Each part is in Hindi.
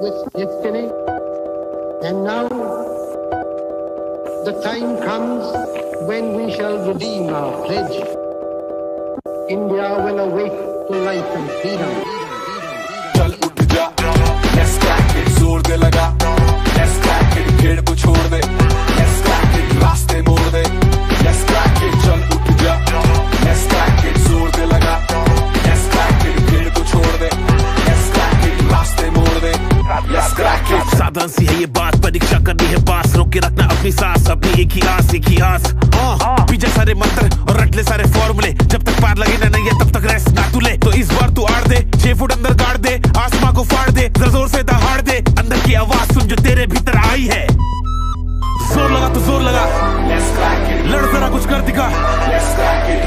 destiny. And now the time comes when we shall redeem our pledge. India will awake to life and freedom. चल उठ जा, let's crack it, जोर दे लगा, let's crack it, भीड़ को छोड़ दे, let's crack it, रास्ते मोड़ दे, let's crack it, चल उठ जा, let's crack it, जोर दे लगा, let's crack it, भीड़ को छोड़ दे, let's crack it, रास्ते मोड़ दे, let's crack it। साधारण सी है ये बात, परीक्षा करनी है पास, रोक के रखना अपनी सांस, अपनी एक ही आस पीछे सारे मंत्र और रट ले सारे फॉर्मूले, जब तक पार लगे ना नहीं है तब तक रेस्ट ना तू ले। तो इस बार तू आड़ दे, 6 फुट अंदर गाड़ दे, आसमां को फाड़ दे, जोर से दहाड़ दे, अंदर की आवाज सुन जो तेरे भीतर आई है। जोर लगा तो जोर लगा, लड़ जरा कुछ कर दिखा,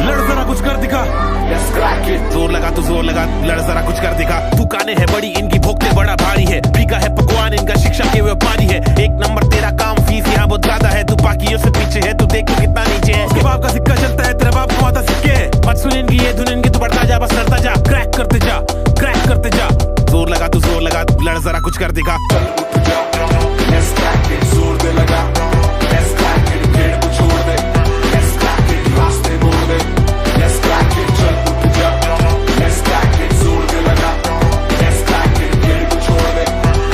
लड़ जरा कुछ कर दिखा, जोर लगा तो जोर लगा, लड़ जरा कुछ कर दिखा। दुकानें है बड़ी इनकी, भोगते बड़ा भारी है, बिका है पकवान इनका, शिक्षा के व्यापारी है। एक नंबर तेरा काम, फीस यहाँ बहुत ज्यादा है, तू बाकियों से पीछे है, तू देख तो कितना नीचे है। उसके बाप का सिक्का चलता है, तेरा बाप कमाता सिक्के, मत सुन इनकी ये धुन इनकी, तू बढ़ता जा बस लड़ता जा, क्रैक करते जा, क्रैक करते जा। जोर लगा तो जोर लगा, लड़ जरा कुछ कर दिखा। Let's crack it, जोर दे लगा, let's crack it, भीड़ को छोड़ दे, let's crack it, रास्ते मोड़ दे, let's crack it, चल उठ जा, let's crack it, जोर दे लगा, let's crack it, भीड़ को छोड़ दे,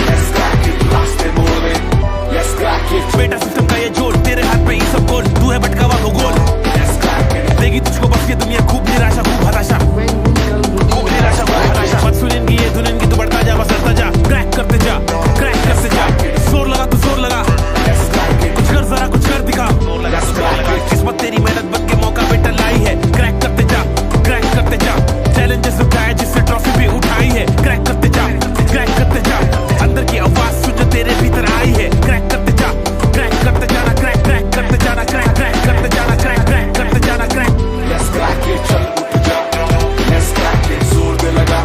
let's crack it, रास्ते मोड़ दे, let's crack it। बेटा सिस्टम का ये जोड़, तेरे हाथ पे ही सब गोल, तू है भटका हुआ गोल, let's crack it, देगी तुझको बस ये दुनिया, खूब निराशा खूब हताशा, खूब निराशा खूब हताशा। मत सुन इनकी ये धुन इनकी, तू बढ़ता जा बस लड़ता जा, क्रैक करते जा, क्रैक करते जा। जोर लगा तो जोर लगा, कुछ कर जरा कुछ कर दिखा, किस्मत तेरी मेहनत बन के मौका बेटा लाई है, क्रैक करते जा, क्रैक करते जा। चैलेंजेस उठाए जिससे ट्रॉफी भी उठाई है, क्रैक करते जा, क्रैक करते जा। अंदर की आवाज सुन जो तेरे भीतर आई है, क्रैक करते जा, क्रैक करते जाना, क्रैक क्रैक करते जाना, क्रैक क्रैक करते जाना, क्रैक क्रैक करते जाना, क्रैक। let's crack it, चल उठ जा, let's crack it, जोर दे लगा,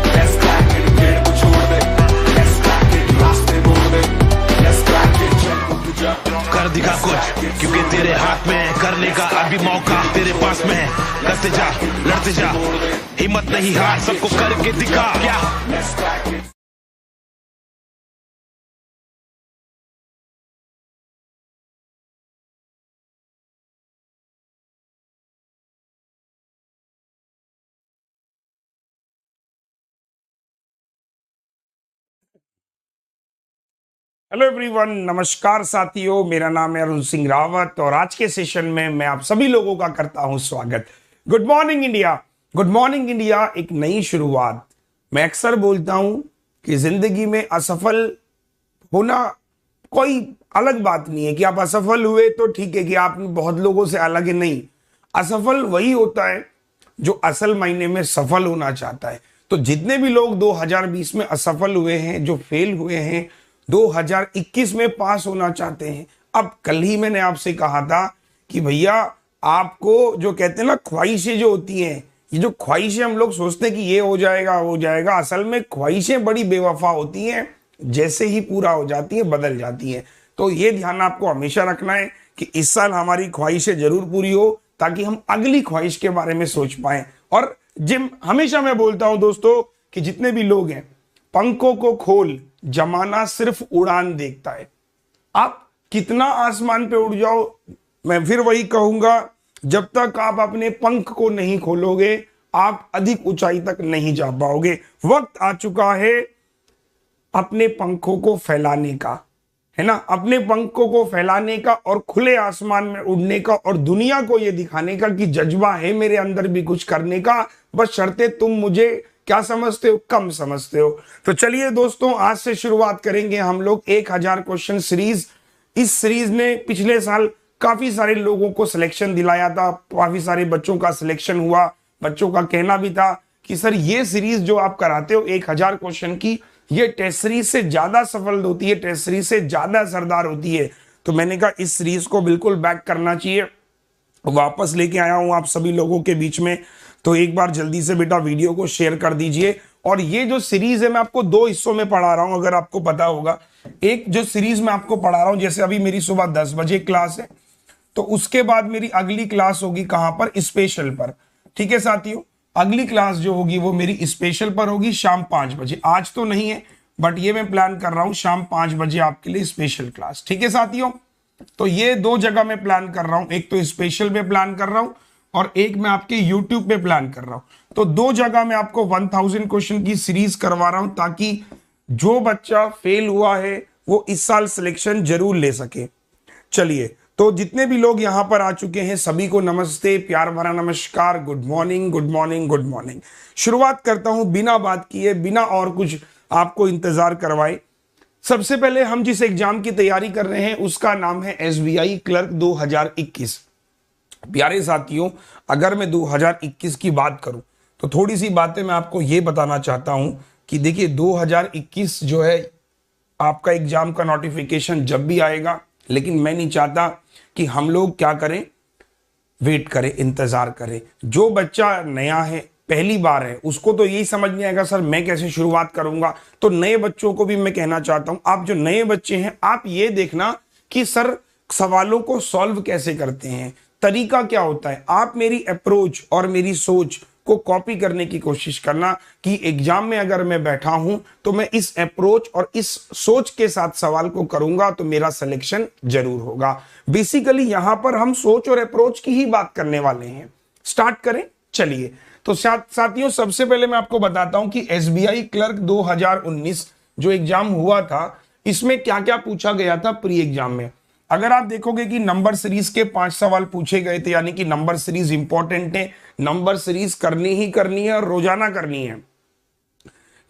let's crack it, भीड़ को छोड़ दे, let's crack it, रास्ते मोड़ दे, let's crack it, चल उठ जा, कर दिखा कुछ, क्योंकि तेरे हाथ में है, करने का अभी मौका तेरे पास में है, करते जा, लड़ते जा, हिम्मत नहीं हार, सबको करके दिखा। क्या let's crack it। Hello everyone, नमस्कार साथियों, मेरा नाम है अरुण सिंह रावत और आज के सेशन में मैं आप सभी लोगों का करता हूं स्वागत। Good morning India, good morning India. एक नई शुरुआत। मैं अक्सर बोलता हूं कि जिंदगी में असफल होना कोई अलग बात नहीं है कि आप असफल हुए तो ठीक है कि आप बहुत लोगों से अलग है, नहीं। असफल वही होता है जो असल मायने में सफल होना चाहता है। तो जितने भी लोग 2020 में असफल हुए हैं, जो फेल हुए हैं, 2021 में पास होना चाहते हैं, अब कल ही मैंने आपसे कहा था कि भैया आपको जो कहते हैं ना ख्वाहिशें जो होती हैं, ये जो ख्वाहिशें हम लोग सोचते हैं कि ये हो जाएगा वो जाएगा, असल में ख्वाहिशें बड़ी बेवफा होती हैं, जैसे ही पूरा हो जाती है बदल जाती हैं। तो ये ध्यान आपको हमेशा रखना है कि इस साल हमारी ख्वाहिशें जरूर पूरी हो ताकि हम अगली ख्वाहिश के बारे में सोच पाए। और जिम हमेशा मैं बोलता हूं दोस्तों कि जितने भी लोग हैं, पंखों को खोल, जमाना सिर्फ उड़ान देखता है। आप कितना आसमान पे उड़ जाओ, मैं फिर वही कहूंगा, जब तक आप अपने पंख को नहीं खोलोगे आप अधिक ऊंचाई तक नहीं जा पाओगे। वक्त आ चुका है अपने पंखों को फैलाने का, है ना, अपने पंखों को फैलाने का और खुले आसमान में उड़ने का और दुनिया को यह दिखाने का कि जज्बा है मेरे अंदर भी कुछ करने का, बस शर्ते तुम मुझे क्या समझते हो, कम समझते हो। तो चलिए दोस्तों, आज से शुरुआत करेंगे हम लोग 1000 क्वेश्चन सीरीज। इस सीरीज ने पिछले साल काफी सारे लोगों को सिलेक्शन दिलाया था, काफी सारे बच्चों का सिलेक्शन हुआ। बच्चों का कहना भी था कि सर ये सीरीज जो आप कराते हो 1000 क्वेश्चन की, ये टेस्ट सीरीज से ज्यादा सफल होती है, टेस्ट सीरीज से ज्यादा असरदार होती है। तो मैंने कहा इस सीरीज को बिल्कुल बैक करना चाहिए, वापस लेके आया हूं आप सभी लोगों के बीच में। तो एक बार जल्दी से बेटा वीडियो को शेयर कर दीजिए। और ये जो सीरीज है मैं आपको 2 हिस्सों में पढ़ा रहा हूं, अगर आपको पता होगा। एक जो सीरीज मैं आपको पढ़ा रहा हूं, जैसे अभी मेरी सुबह 10 बजे क्लास है, तो उसके बाद मेरी अगली क्लास होगी कहां पर, स्पेशल पर। ठीक है साथियों, अगली क्लास जो होगी वो मेरी स्पेशल पर होगी शाम 5 बजे। आज तो नहीं है, बट ये मैं प्लान कर रहा हूं शाम 5 बजे आपके लिए स्पेशल क्लास। ठीक है साथियों, तो ये 2 जगह मैं प्लान कर रहा हूं, एक तो स्पेशल पे प्लान कर रहा हूं और एक मैं आपके यूट्यूब पे प्लान कर रहा हूं। तो 2 जगह मैं आपको 1000 क्वेश्चन की सीरीज करवा रहा हूं ताकि जो बच्चा फेल हुआ है वो इस साल सिलेक्शन जरूर ले सके। चलिए, तो जितने भी लोग यहां पर आ चुके हैं सभी को नमस्ते, प्यार भरा नमस्कार, good morning good morning good morning. शुरुआत करता हूं बिना बात किए, बिना और कुछ आपको इंतजार करवाए। सबसे पहले हम जिस एग्जाम की तैयारी कर रहे हैं उसका नाम है SBI क्लर्क 2021। प्यारे साथियों, अगर मैं 2021 की बात करूं तो थोड़ी सी बातें मैं आपको ये बताना चाहता हूं कि देखिए 2021 जो है आपका एग्जाम का नोटिफिकेशन जब भी आएगा, लेकिन मैं नहीं चाहता कि हम लोग क्या करें, वेट करें, इंतजार करें। जो बच्चा नया है, पहली बार है, उसको तो यही समझ नहीं आएगा सर मैं कैसे शुरुआत करूंगा। तो नए बच्चों को भी मैं कहना चाहता हूं, आप जो नए बच्चे हैं आप ये देखना कि सर सवालों को सॉल्व कैसे करते हैं, तरीका क्या होता है। आप मेरी अप्रोच और मेरी सोच को कॉपी करने की कोशिश करना कि एग्जाम में अगर मैं बैठा हूं तो मैं इस अप्रोच और इस सोच के साथ सवाल को करूंगा तो मेरा सिलेक्शन जरूर होगा। बेसिकली यहां पर हम सोच और अप्रोच की ही बात करने वाले हैं। स्टार्ट करें, चलिए। तो साथियों, सबसे पहले मैं आपको बताता हूं कि SBI क्लर्क 2019 जो एग्जाम हुआ था इसमें क्या क्या पूछा गया था प्री एग्जाम में। अगर आप देखोगे कि नंबर सीरीज के 5 सवाल पूछे गए थे, यानी कि नंबर सीरीज इंपॉर्टेंट है, नंबर सीरीज करनी ही करनी है और रोजाना करनी है।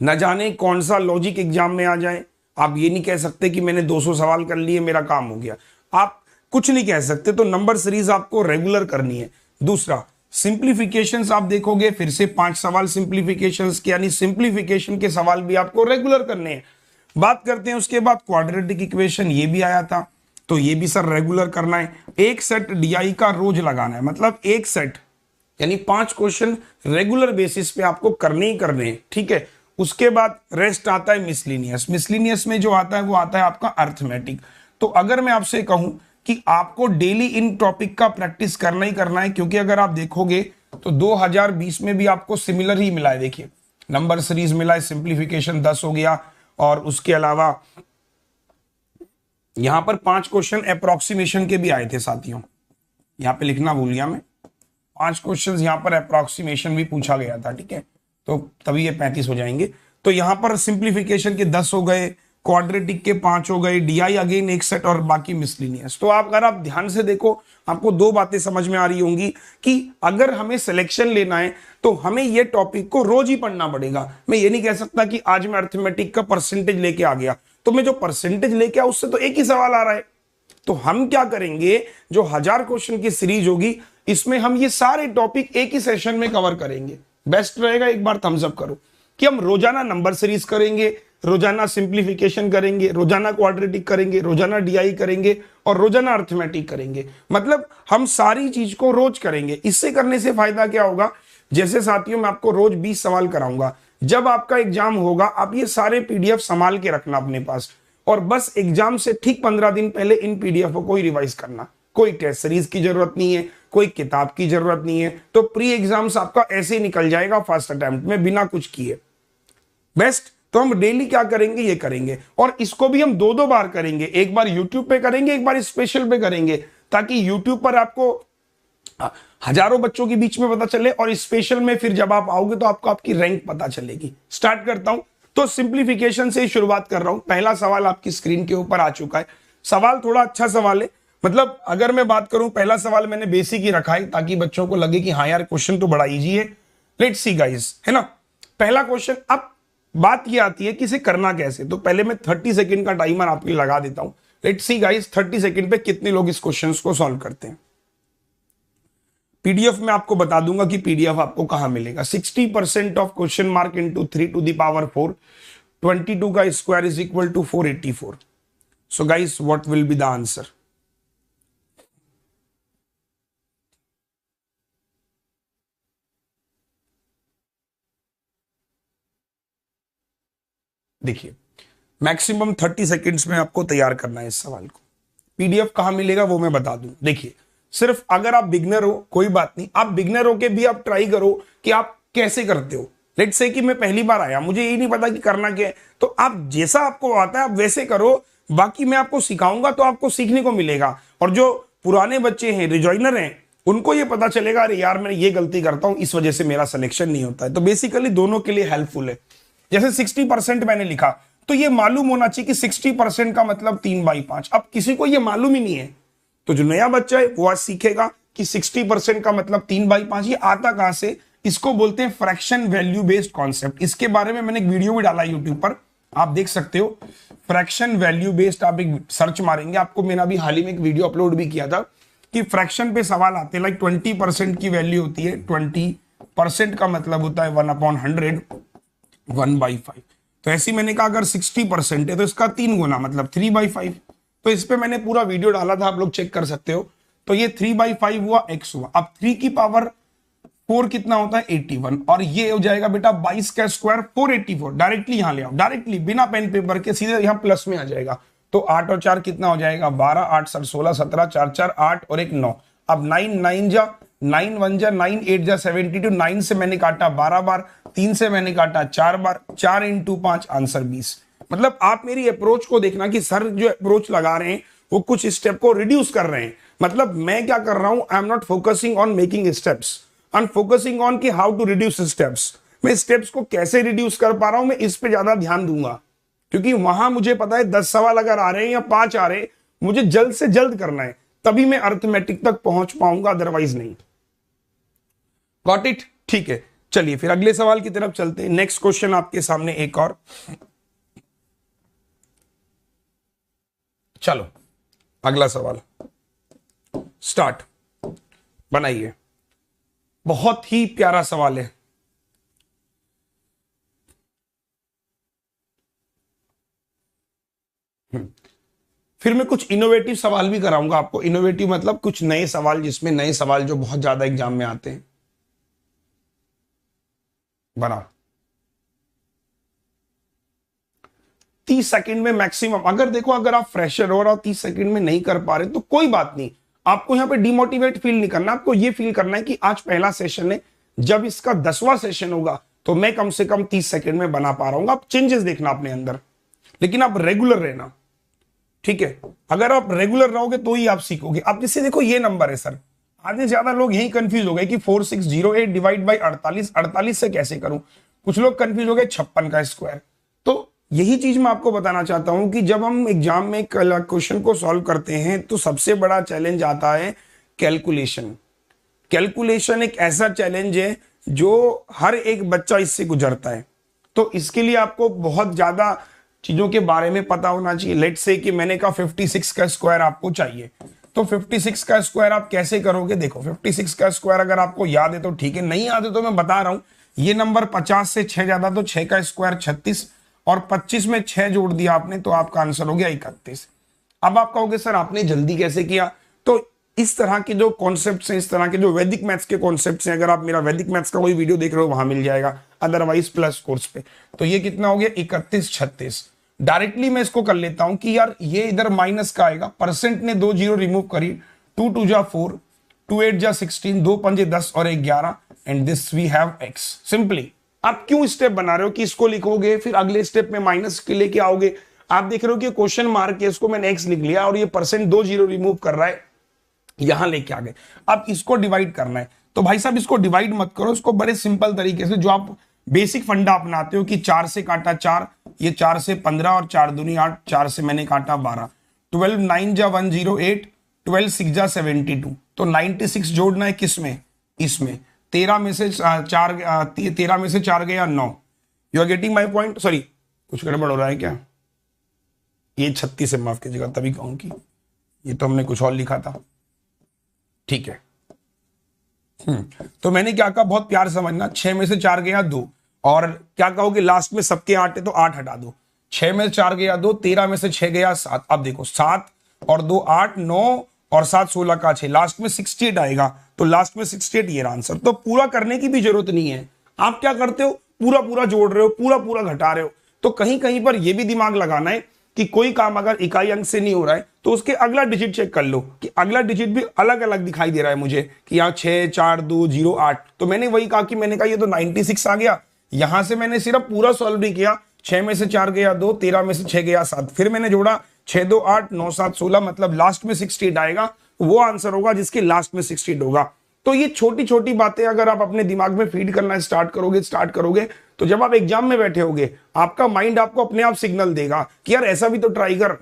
न जाने कौन सा लॉजिक एग्जाम में आ जाए। आप ये नहीं कह सकते कि मैंने 200 सवाल कर लिए मेरा काम हो गया, आप कुछ नहीं कह सकते। तो नंबर सीरीज आपको रेगुलर करनी है। दूसरा, सिंप्लीफिकेशंस आप देखोगे फिर से 5 सवाल सिंप्लीफिकेशंस के, यानी सिंप्लीफिकेशन के सवाल भी आपको रेगुलर करने हैं। बात करते हैं उसके बाद क्वाड्रेटिक इक्वेशन, ये भी आया था, तो ये भी सर रेगुलर करना है। एक सेट DI का रोज लगाना है, मतलब एक सेट यानी 5 क्वेश्चन रेगुलर बेसिस पे आपको करने ही करने हैं। ठीक है, उसके बाद रेस्ट आता है मिसलिनियस। मिसलिनियस में जो आता है वो आता है आपका अर्थमेटिक। तो अगर मैं आपसे कहूं कि आपको डेली इन टॉपिक का प्रैक्टिस करना ही करना है, क्योंकि अगर आप देखोगे तो 2020 में भी आपको सिमिलर ही मिला है। देखिए नंबर सीरीज मिला है, सिंप्लीफिकेशन 10 हो गया और उसके अलावा यहां पर 5 क्वेश्चन अप्रोक्सीमेशन के भी आए थे साथियों, यहां पे लिखना भूल गया मैं। 5 क्वेश्चन यहां पर अप्रोक्सीमेशन भी पूछा गया था। ठीक है, तो तभी ये 35 हो जाएंगे। तो यहां पर सिंप्लीफिकेशन के 10 हो गए, क्वाड्रेटिक के 5 हो गए, DI अगेन एक सेट और बाकी मिसलिनियस। तो अगर आप ध्यान से देखो आपको 2 बातें समझ में आ रही होंगी कि अगर हमें सिलेक्शन लेना है तो हमें ये टॉपिक को रोज ही पढ़ना पड़ेगा। मैं ये नहीं कह सकता कि आज मैं अर्थमेटिक का परसेंटेज लेके आ गया, तो मैं जो परसेंटेज लेके आ उससे तो एक ही सवाल आ रहा है। तो हम क्या करेंगे, जो 1000 क्वेश्चन की सीरीज होगी इसमें हम ये सारे टॉपिक एक ही सेशन में कवर करेंगे। बेस्ट रहेगा, एक बार थम्स अप करो, कि हम रोजाना नंबर सीरीज करेंगे, रोजाना सिंप्लीफिकेशन करेंगे, रोजाना क्वाड्रेटिक करेंगे, रोजाना DI करेंगे और रोजाना अर्थमेटिक करेंगे। मतलब हम सारी चीज को रोज करेंगे। इससे करने से फायदा क्या होगा, जैसे साथियों मैं आपको रोज 20 सवाल कराऊंगा, जब आपका एग्जाम होगा आप ये सारे PDF संभाल के रखना अपने पास, और बस एग्जाम से ठीक 15 दिन पहले इन PDF को ही रिवाइज करना। कोई टेस्ट सीरीज की जरूरत नहीं है, कोई किताब की जरूरत नहीं है। तो प्री एग्जाम्स आपका ऐसे ही निकल जाएगा फर्स्ट अटेम्प्ट में बिना कुछ किए। बेस्ट। तो हम डेली क्या करेंगे, ये करेंगे, और इसको भी हम 2-2 बार करेंगे। एक बार YouTube पे करेंगे, एक बार स्पेशल पे करेंगे, ताकि YouTube पर आपको हजारों बच्चों के बीच में पता चले और स्पेशल में फिर जब आप आओगे तो आपको आपकी रैंक पता चलेगी। स्टार्ट करता हूं, तो सिंप्लीफिकेशन से शुरुआत कर रहा हूं। पहला सवाल आपकी स्क्रीन के ऊपर आ चुका है। सवाल थोड़ा अच्छा सवाल है, मतलब अगर मैं बात करूं, पहला सवाल मैंने बेसिक ही रखा है ताकि बच्चों को लगे कि हाँ यार क्वेश्चन तो बड़ा इजी है। लेट्स सी गाइस, है ना। पहला क्वेश्चन, अब बात ये आती है कि इसे करना कैसे। तो पहले मैं 30 सेकंड का टाइमर आपके लिए लगा देता हूं। लेट्स सी गाइस 30 सेकंड पे कितने लोग इस क्वेश्चन को सॉल्व करते हैं। PDF में आपको बता दूंगा कि PDF आपको कहां मिलेगा। 60% of question mark into 3 to the power 4, 22 का square is equal to 484। So guys what will be the answer. देखिए मैक्सिमम 30 सेकंड्स में आपको तैयार करना है इस सवाल को। PDF कहां मिलेगा वो मैं बता दूं। देखिए सिर्फ अगर आप बिगनर हो कोई बात नहीं, आप बिगनर हो के भी आप ट्राई करो कि आप कैसे करते हो, लेट्स से कि मैं पहली बार आया, मुझे यही नहीं पता कि करना क्या है, तो आप जैसा आपको आता है आप वैसे करो, बाकी मैं आपको सिखाऊंगा तो आपको सीखने को मिलेगा। और जो पुराने बच्चे हैं, रिजॉइनर हैं, उनको ये पता चलेगा अरे यार मैं ये गलती करता हूं, इस वजह से मेरा सिलेक्शन नहीं होता है। तो बेसिकली दोनों के लिए हेल्पफुल है। जैसे 60% मैंने लिखा, तो ये मालूम होना चाहिए कि 60% का मतलब 3/5। अब किसी को ये मालूम ही नहीं है, तो जो नया बच्चा है वो आज सीखेगा कि 60% का मतलब 3/5। ये आता कहां से? इसको बोलते हैं फ्रैक्शन वैल्यू बेस्ड कॉन्सेप्ट। इसके बारे में मैंने एक वीडियो भी डाला यूट्यूब पर, आप देख सकते हो। फ्रैक्शन वैल्यू बेस्ड आप एक सर्च मारेंगे, आपको मैंने अभी हाल ही में एक वीडियो अपलोड भी किया था कि फ्रैक्शन पे सवाल आते हैं। लाइक 20% की वैल्यू होती है, 20% का मतलब होता है 1/100, 1/5। तो ऐसी मैंने कहा अगर 60% है तो इसका 3 गुना मतलब 3/5। तो इस पे मैंने पूरा वीडियो डाला था, आप लोग चेक कर सकते हो। तो ये 3/5 हुआ, x हुआ। अब 3 की पावर 4 कितना होता है? 81। और ये हो जाएगा बेटा 22 का स्क्वायर 484। डायरेक्टली यहां ले आओ, डायरेक्टली बिना पेन पेपर के सीधे यहां प्लस में आ जाएगा। तो 8 और 4 कितना हो जाएगा? 12, 8 7 16 17, 4 4 8 और 1 9। अब 9 9 जा 9 1 जा 9 8 जा 72। 9 से मैंने काटा 12 बार, 3 से मैंने काटा 4 बार, 4 × 5 आंसर 20। मतलब आप मेरी अप्रोच को देखना कि सर जो अप्रोच लगा रहे हैं वो कुछ स्टेप को रिड्यूस कर रहे हैं। मतलब मैं क्या कर रहा हूं, I am not focusing on making steps, I am focusing on कि हाउ टू रिड्यूस स्टेप्स। मैं स्टेप्स को कैसे रिड्यूस कर पा रहा हूं, मैं इस पे ज्यादा ध्यान दूंगा, क्योंकि वहां मुझे पता है 10 सवाल अगर आ रहे हैं या 5 आ रहे हैं, मुझे जल्द से जल्द करना है, तभी मैं अर्थमेटिक तक पहुंच पाऊंगा, अदरवाइज नहीं। Got it? ठीक है, चलिए फिर अगले सवाल की तरफ चलते हैं। नेक्स्ट क्वेश्चन आपके सामने एक और, चलो अगला सवाल स्टार्ट, बनाइए। बहुत ही प्यारा सवाल है। फिर मैं कुछ इनोवेटिव सवाल भी कराऊंगा आपको। इनोवेटिव मतलब कुछ नए सवाल, जिसमें नए सवाल जो बहुत ज्यादा एग्जाम में आते हैं। बनाओ 30 सेकंड में मैक्सिमम। अगर देखो अगर आप फ्रेशर हो और 30 सेकंड में नहीं कर पा रहे तो कोई बात नहीं, आपको यहां पे डिमोटिवेट फील नहीं करना। आपको ये फील करना है कि आज पहला सेशन है, जब इसका 10वां सेशन होगा तो मैं कम से कम 30 सेकंड में बना पा रहा हूं। आप चेंजेस देखना अपने अंदर, लेकिन आप रेगुलर रहना, ठीक है? अगर आप रेगुलर रहोगे तो ही आप सीखोगे। आप जैसे देखो ये नंबर है सर, आधे ज्यादा लोग यही कंफ्यूज हो गए कि 4608 डिवाइड बाई 48, 48 से कैसे करूं। कुछ लोग कंफ्यूज हो गए 56 का स्क्वायर। तो यही चीज मैं आपको बताना चाहता हूं कि जब हम एग्जाम में क्वेश्चन को सॉल्व करते हैं तो सबसे बड़ा चैलेंज आता है कैलकुलेशन। कैलकुलेशन एक ऐसा चैलेंज है जो हर एक बच्चा इससे गुजरता है। तो इसके लिए आपको बहुत ज्यादा चीजों के बारे में पता होना चाहिए। लेट्स से कि मैंने कहा 56 का स्क्वायर आपको चाहिए, तो 56 का स्क्वायर आप कैसे करोगे? देखो 56 का स्क्वायर अगर आपको याद है तो ठीक है, नहीं याद है तो मैं बता रहा हूं। ये नंबर 50 से 6 ज्यादा, तो 6 का स्क्वायर 36 और 25 में 6 जोड़ दिया आपने तो आपका आंसर हो गया 31। अब आप कहोगे सर आपने जल्दी कैसे किया? तो इस तरह के जो कॉन्सेप्ट्स हैं, इस तरह के जो वैदिक मैथ्स के कॉन्सेप्ट्स हैं, अगर आप मेरा वैदिक मैथ्स का कोई वीडियो देख रहे हो वहां मिल जाएगा, अदरवाइज प्लस कोर्स पे। तो ये कितना हो गया? 31 36। डायरेक्टली मैं इसको कर लेता हूं कि यार ये इधर माइनस का आएगा, परसेंट ने 2 जीरो रिमूव करी, 2 2 जा 4, 2 8 जा 16, 2 5 10 और 1 11, and this we have x। Simply आप क्यों स्टेप बना रहे हो कि इसको लिखोगे फिर अगले स्टेप में माइनस के लेके आओगे? आप देख रहे हो कि क्वेश्चन मार्क है, इसको मैंने x लिख लिया और ये परसेंट 2 जीरो रिमूव कर रहा है, यहां लेके आ गए। अब इसको डिवाइड करना है, तो भाई साहब इसको डिवाइड मत करो, इसको बड़े सिंपल तरीके से जो आप बेसिक फंडा अपनाते हो कि 4 से काटा 4, ये 4 से 15 और 4 दूनी 8, 4 से मैंने काटा 12, 12 9 जा 108, 12 6 जा 72, तो 96 जोड़ना है किसमें? इसमें। 13 में से 4 गया 9। You are getting my point? Sorry कुछ गड़बड़ हो रहा है क्या? ये 36 से माफ कीजिएगा, तभी कहूं कि ये तो हमने कुछ और लिखा था, ठीक है। तो मैंने क्या कहा, बहुत प्यार समझना, 6 में से 4 गया 2, और क्या कहोगे लास्ट में सबके 8 है तो 8 हटा दो, 6 में से 4 गया 2, 13 में से 6 गया 7। अब देखो 7 और 2 8, 9 और 7 16 का 6, लास्ट में 68 आएगा, तो लास्ट में 68 ये आंसर। तो पूरा करने की भी जरूरत नहीं है, आप क्या करते हो पूरा पूरा जोड़ रहे हो, पूरा पूरा घटा रहे हो। तो कहीं कहीं पर यह भी दिमाग लगाना है कि कोई काम अगर इकाई अंक से नहीं हो रहा है तो उसके अगला डिजिट चेक कर लो कि अगला डिजिट भी अलग अलग दिखाई दे रहा है मुझे, कि यहाँ 6 4 2 0 8। तो मैंने वही कहा कि मैंने कहा ये तो 96 आ गया, यहां से मैंने सिर्फ पूरा सॉल्व नहीं किया, 6 में से 4 गया 2, 13 में से 6 गया 7, फिर मैंने जोड़ा 6 2 8 9 7 16, मतलब लास्ट में 68 आएगा, वो आंसर होगा जिसके लास्ट में 68 होगा। तो ये छोटी छोटी बातें अगर आप अपने दिमाग में फीड करना स्टार्ट करोगे तो जब आप एग्जाम में बैठे होगे आपका माइंड आपको अपने आप सिग्नल देगा कि यार ऐसा भी तो ट्राई कर।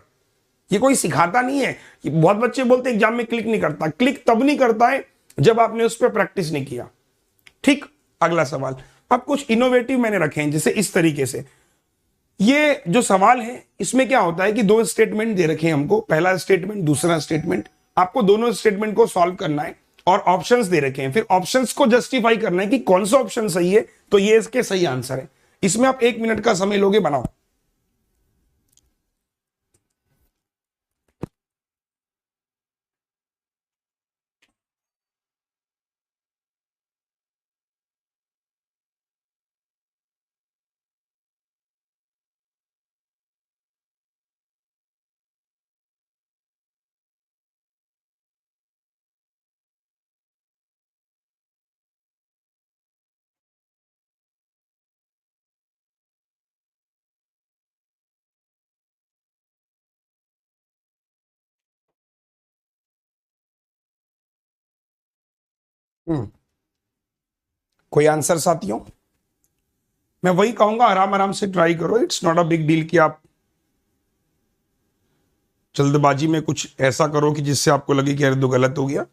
ये कोई सिखाता नहीं है कि बहुत बच्चे बोलते एग्जाम में क्लिक नहीं करता, क्लिक तब नहीं करता है जब आपने उस पर प्रैक्टिस नहीं किया। ठीक, अगला सवाल। अब कुछ इनोवेटिव मैंने रखे हैं, जैसे इस तरीके से। ये जो सवाल है इसमें क्या होता है कि 2 स्टेटमेंट दे रखे हैं हमको, पहला स्टेटमेंट दूसरा स्टेटमेंट। आपको दोनों स्टेटमेंट को सॉल्व करना है और ऑप्शंस दे रखे हैं, फिर ऑप्शंस को जस्टिफाई करना है कि कौन सा ऑप्शन सही है, तो ये इसके सही आंसर है। इसमें आप 1 मिनट का समय लोगे, बनाओ। कोई आंसर साथियों? मैं वही कहूंगा, आराम आराम से ट्राई करो, it's not a big deal कि आप जल्दबाजी में कुछ ऐसा करो कि जिससे आपको लगे कि अरे तो गलत हो गया।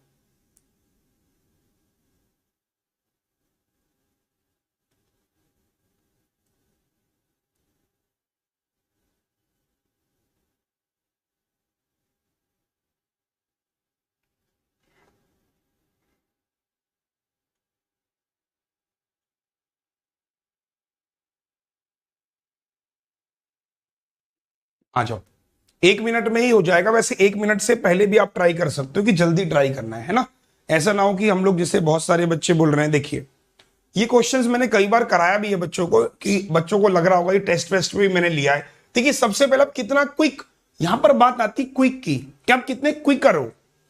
आ जाओ, 1 मिनट में ही हो जाएगा। वैसे 1 मिनट से पहले भी आप ट्राई कर सकते हो कि जल्दी ट्राई करना है ना। ऐसा ना हो कि हम लोग, जैसे बहुत सारे बच्चे बोल रहे हैं, देखिए ये क्वेश्चंस मैंने कई बार कराया भी है बच्चों को, कि बच्चों को लग रहा होगा ये टेस्ट वेस्ट भी मैंने लिया है। देखिए सबसे पहले आप कितना क्विक, यहां पर बात आती क्विक की, कि आप कितने क्विक करो,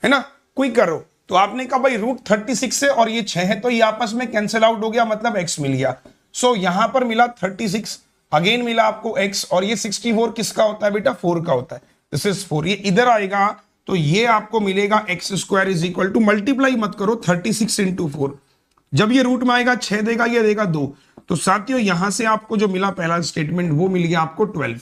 है ना, क्विक करो। तो आपने कहा भाई रूट 36 से और ये 6 है, तो ये आपस में कैंसिल आउट हो गया, मतलब एक्स मिल गया। सो यहां पर मिला 36, अगेन मिला आपको एक्स, और ये 64 किसका होता है बेटा? 4 का होता है। दिस इज 4, ये इधर आएगा तो ये आपको मिलेगा X square is equal to, multiply मत करो, 36 इंटू 4। जब ये रूट में आएगा 6 देगा, ये देगा 2। तो साथियों यहां से आपको जो मिला पहला स्टेटमेंट वो मिल गया आपको 12।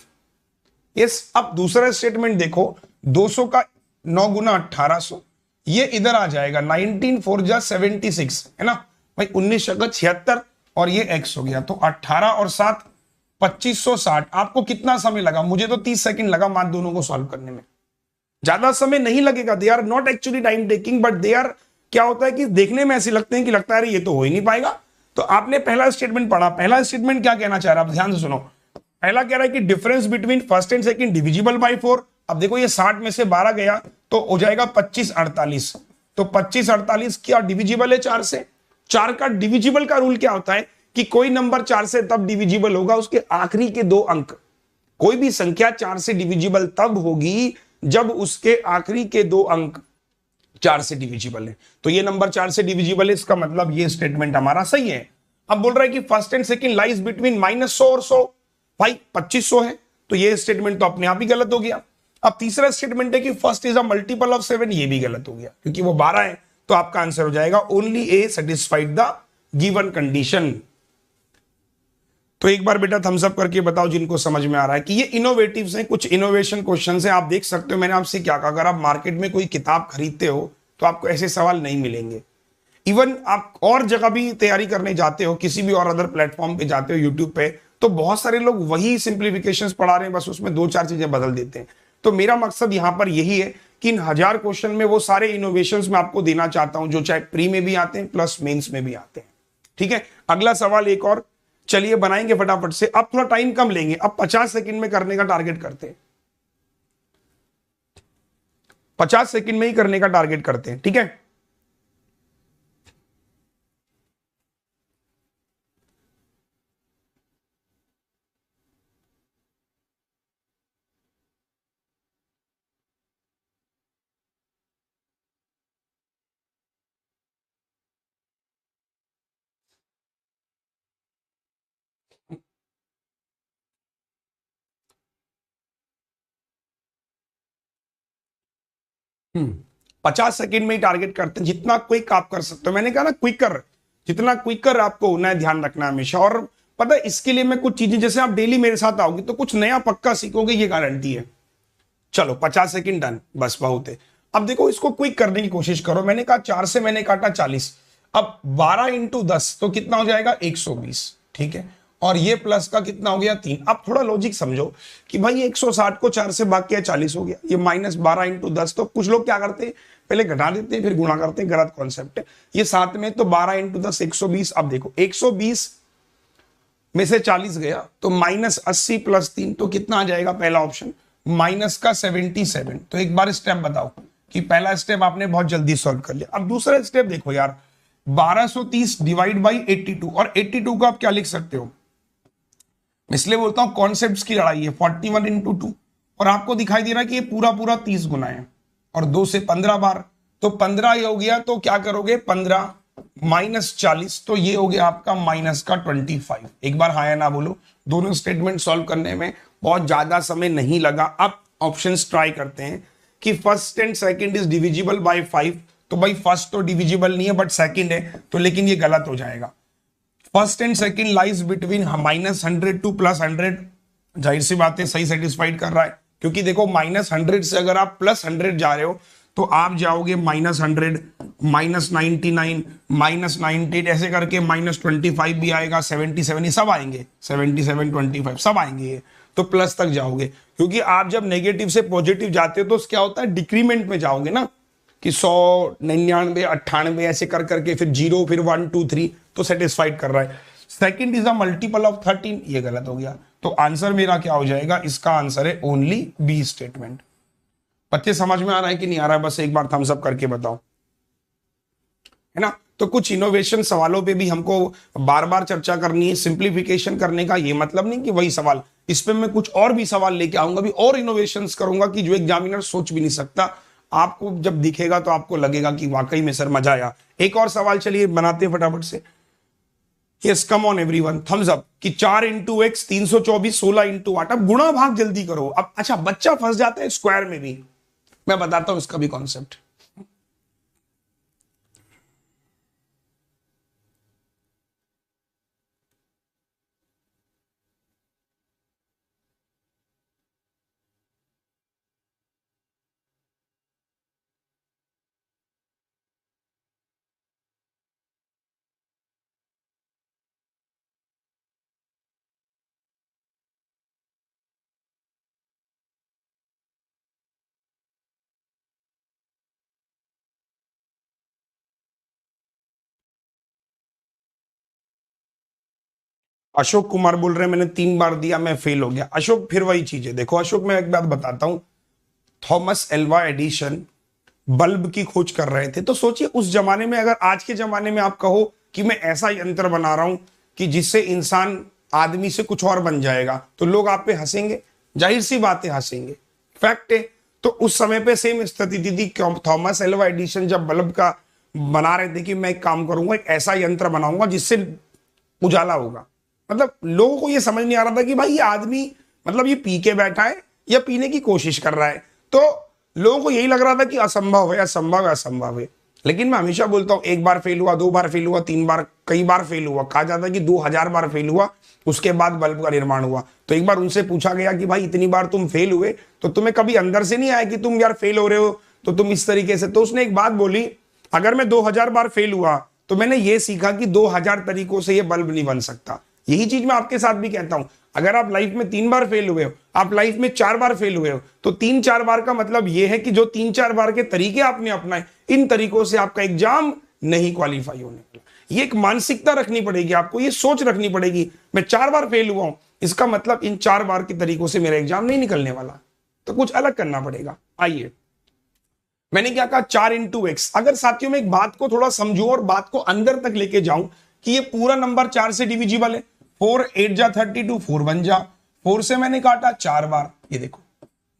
यस, अब दूसरा स्टेटमेंट देखो, 200 का 9 गुना 1800, ये इधर आ जाएगा 19 4 जा 76, है ना भाई, 19 का 76, और ये एक्स हो गया। तो 18 और 7 2560। आपको कितना समय लगा? मुझे तो 30 सेकंड लगा मान दोनों को सॉल्व करने में, ज्यादा समय नहीं लगेगा। They are not actually time taking, but they are, क्या होता है कि देखने में ऐसे लगते हैं कि लगता है ये तो हो ही नहीं पाएगा। तो आपने पहला स्टेटमेंट पढ़ा, पहला स्टेटमेंट क्या कहना चाह रहा है, आप ध्यान से सुनो। पहला कह रहा है कि difference between first and second divisible by 4। अब देखो ये 60 में से 12 गया तो हो जाएगा 25 48। तो 25 48 क्या डिविजिबल है 4 से? 4 का डिविजिबल का रूल क्या होता है कि कोई नंबर 4 से तब डिविजिबल होगा उसके आखिरी के 2 अंक। कोई भी संख्या 4 से डिविजिबल तब होगी जब उसके आखिरी के 2 अंक 4 से डिविजिबल है। तो ये नंबर 4 से डिविजिबल है, इसका मतलब ये स्टेटमेंट हमारा सही है। अब बोल रहा है कि first and second lies between -100 और 100। भाई 2500 है, तो ये स्टेटमेंट तो अपने आप ही गलत हो गया। अब तीसरा स्टेटमेंट है कि first is a multiple of 7, ये भी गलत हो गया क्योंकि वो 12 है। तो आपका आंसर हो जाएगा only A satisfied the given condition. तो एक बार बेटा थम्स अप करके बताओ जिनको समझ में आ रहा है कि ये इनोवेटिव्स हैं, कुछ इनोवेशन क्वेश्चंस हैं। आप देख सकते हो मैंने आपसे क्या कहा, अगर आप मार्केट में कोई किताब खरीदते हो तो आपको ऐसे सवाल नहीं मिलेंगे। इवन आप और जगह भी तैयारी करने जाते हो, किसी भी और अदर प्लेटफॉर्म पे जाते हो, यूट्यूब पे, तो बहुत सारे लोग वही सिंप्लीफिकेशंस पढ़ा रहे हैं, बस उसमें 2-4 चीजें बदल देते हैं। तो मेरा मकसद यहां पर यही है कि इन 1000 क्वेश्चन में वो सारे इनोवेशंस मैं आपको देना चाहता हूं जो चाहे प्री में भी आते हैं प्लस मेंस में भी आते हैं। ठीक है, अगला सवाल एक और, चलिए बनाएंगे फटाफट से। अब थोड़ा टाइम कम लेंगे, अब 50 सेकंड में करने का टारगेट करते हैं, 50 सेकंड में ही करने का टारगेट करते हैं। ठीक है, 50 सेकंड में ही टारगेट करते हैं, जितना क्विक आप कर सकते हो। मैंने कहा ना क्विकर, जितना क्विकर आपको होना है, ध्यान रखना हमेशा। और पता है इसके लिए मैं कुछ चीजें, जैसे आप डेली मेरे साथ आओगे तो कुछ नया पक्का सीखोगे, ये गारंटी है। चलो 50 सेकंड डन, बस बहुत है। अब देखो इसको क्विक करने की कोशिश करो। मैंने कहा 4 से मैंने काटा 40, अब 12 इंटू 10 तो कितना हो जाएगा 120, ठीक है। और ये प्लस का कितना हो गया 3। अब थोड़ा लॉजिक समझो कि भाई 160 को 4 से भाग किया 40 हो गया, ये माइनस 12 इंटू 10। तो कुछ लोग क्या करते हैं, पहले घटा देते हैं फिर गुणा करते हैं, गलत कॉन्सेप्ट है ये। साथ में तो 12 इंटू 10 120। अब देखो 120 में से 40 गया तो माइनस 80 प्लस 3 तो कितना आ जाएगा, पहला ऑप्शन माइनस का 77। तो एक बार स्टेप बताओ कि पहला स्टेप आपने बहुत जल्दी सॉल्व कर लिया। अब दूसरा स्टेप देखो यार, 1230 डिवाइड बाई 82, और 82 को आप क्या लिख सकते हो, इसलिए बोलता हूं कॉन्सेप्ट्स की लड़ाई है। 41 इंटू 2, और आपको दिखाई दे रहा है कि ये पूरा पूरा 30 गुना है, और 2 से 15 बार, तो 15 ये हो गया। तो क्या करोगे 15 माइनस 40, तो ये हो गया आपका माइनस का 25। एक बार हाँ या ना बोलो। दोनों स्टेटमेंट सॉल्व करने में बहुत ज्यादा समय नहीं लगा। अब ऑप्शंस ट्राई करते हैं कि first and second is divisible by 5। तो भाई फर्स्ट तो डिविजिबल नहीं है बट सेकंड है, तो लेकिन ये गलत हो जाएगा। First and second lies between minus 100 two plus 100, जाहिर सी बात है सही सेटिस्फाइड कर रहा है, क्योंकि देखो माइनस 100 से अगर आप प्लस 100 जा रहे हो तो आप जाओगे माइनस 100, माइनस 99, माइनस 98, ऐसे करके माइनस 25 भी आएगा, 77, ये सब आएंगे, 77, 25 सब आएंगे ये, तो प्लस तक जाओगे। क्योंकि आप जब नेगेटिव से पॉजिटिव जाते हो तो क्या होता है, डिक्रीमेंट में जाओगे ना, कि 100, 99, 98 ऐसे कर करके फिर 0, फिर 1, 2, 3, तो सेटिस्फाइड कर रहा है। Second is a multiple of 13, ये गलत हो गया। तो आंसर मेरा क्या हो जाएगा, इसका आंसर है ओनली बी स्टेटमेंट। बच्चे समझ में आ रहा है कि नहीं आ रहा है, बस एक बार थम्स अप करके बताओ, है ना। तो कुछ इनोवेशन सवालों पे भी हमको बार बार चर्चा करनी है। सिंप्लीफिकेशन करने का ये मतलब नहीं कि वही सवाल, इस पे मैं कुछ और भी सवाल लेके आऊंगा, भी और इनोवेशंस करूंगा कि जो एग्जामिनर सोच भी नहीं सकता। आपको जब दिखेगा तो आपको लगेगा कि वाकई में सर मजा आया। एक और सवाल चलिए बनाते हैं फटाफट से। Yes come on everyone, thumbs up कि 4 इंटू एक्स 324, 16 इंटू 8। अब गुणा भाग जल्दी करो। अब अच्छा बच्चा फंस जाता है स्क्वायर में भी, मैं बताता हूं इसका भी कॉन्सेप्ट। अशोक कुमार बोल रहे हैं मैंने 3 बार दिया, मैं फेल हो गया। अशोक फिर वही चीज है। देखो अशोक, मैं एक बात बताता हूं, थॉमस एल्वा एडिशन बल्ब की खोज कर रहे थे। तो सोचिए उस जमाने में, अगर आज के जमाने में आप कहो कि मैं ऐसा यंत्र बना रहा हूं कि जिससे इंसान आदमी से कुछ और बन जाएगा, तो लोग आप पे हंसेंगे, जाहिर सी बात है हंसेंगे, फैक्ट है। तो उस समय पे सेम स्थिति थी। थॉमस एल्वा एडिशन जब बल्ब का बना रहे थे कि मैं एक काम करूंगा, एक ऐसा यंत्र बनाऊंगा जिससे उजाला होगा। मतलब लोगों को ये समझ नहीं आ रहा था कि भाई ये आदमी मतलब ये पी के बैठा है या पीने की कोशिश कर रहा है। तो लोगों को यही लग रहा था कि असंभव है, असंभव है, असंभव है। लेकिन मैं हमेशा बोलता हूं, 1 बार फेल हुआ, 2 बार फेल हुआ, 3 बार, कई बार फेल हुआ। कहा जाता है कि 2000 बार फेल हुआ, उसके बाद बल्ब का निर्माण हुआ। तो एक बार उनसे पूछा गया कि भाई इतनी बार तुम फेल हुए तो तुम्हें कभी अंदर से नहीं आया कि तुम यार फेल हो रहे हो, तो तुम इस तरीके से। तो उसने एक बात बोली, अगर मैं 2000 बार फेल हुआ तो मैंने ये सीखा कि 2000 तरीकों से ये बल्ब नहीं बन सकता। यही चीज मैं आपके साथ भी कहता हूं। अगर आप लाइफ में 3 बार फेल हुए हो, आप लाइफ में 4 बार फेल हुए हो, तो 3-4 बार का मतलब यह है कि जो 3-4 बार के तरीके आपने अपनाए, इन तरीकों से आपका एग्जाम नहीं क्वालिफाई होने वाला। ये एक मानसिकता रखनी पड़ेगी आपको, ये सोच रखनी पड़ेगी, मैं 4 बार फेल हुआ हूं, इसका मतलब इन 4 बार के तरीकों से मेरा एग्जाम नहीं निकलने वाला, तो कुछ अलग करना पड़ेगा। आइए, मैंने क्या कहा, 4 इंटू एक्स। अगर साथियों में एक बात को थोड़ा समझो और बात को अंदर तक लेके जाऊं कि ये पूरा नंबर 4 से डिविजिबल है। 4 8 जा 32, 4 1 जा, 4 से मैंने काटा 4 बार। ये देखो,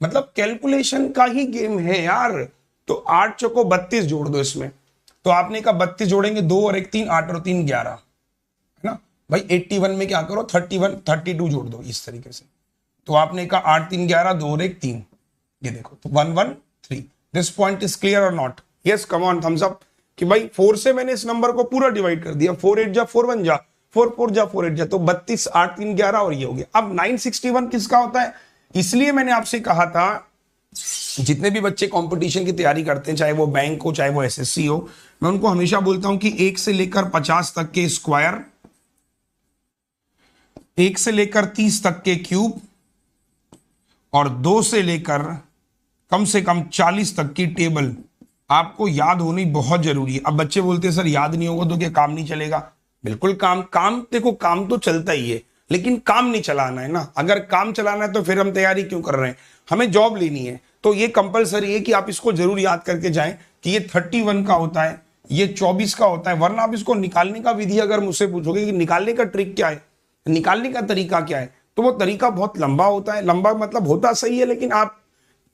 मतलब कैलकुलेशन का ही गेम है यार। तो 8 चौको 32 जोड़ दो इसमें। तो आपने कहा 32 जोड़ेंगे, 2 और 1 3, 8 और 3 11, है ना भाई। 81 में क्या करो, 31 32 जोड़ दो इस तरीके से। तो आपने कहा 8 3 11, 2 और 1 3, ये देखो, तो 1 1 3। दिस पॉइंट इज क्लियर और not? Yes, come on, thumbs up कि भाई 4 से मैंने इस नंबर को पूरा डिवाइड कर दिया, 4 8 जा 4 1 जा 4 4 जा 4 8 जा, तो 32 8 3 11 और ये हो गया। अब 961 किसका होता है? इसलिए मैंने आपसे कहा था जितने भी बच्चे कंपटीशन की तैयारी करते हैं, चाहे वो बैंक हो चाहे वो एसएससी हो, मैं उनको हमेशा बोलता हूं कि 1 से लेकर 50 तक के स्क्वायर, 1 से लेकर 30 तक के क्यूब और 2 से लेकर कम से कम 40 तक की टेबल आपको याद होनी बहुत जरूरी है। अब बच्चे बोलते हैं सर याद नहीं होगा तो क्या काम नहीं चलेगा? बिल्कुल काम देखो, काम तो चलता ही है, लेकिन काम नहीं चलाना है ना। अगर काम चलाना है तो फिर हम तैयारी क्यों कर रहे हैं? हमें जॉब लेनी है, तो ये कंपलसरी है कि आप इसको जरूर याद करके जाएं कि ये 31 का होता है, ये 24 का होता है। वरना आप इसको निकालने का विधि अगर मुझसे पूछोगे कि निकालने का ट्रिक क्या है, निकालने का तरीका क्या है, तो वो तरीका बहुत लंबा होता है। लंबा मतलब होता सही है, लेकिन आप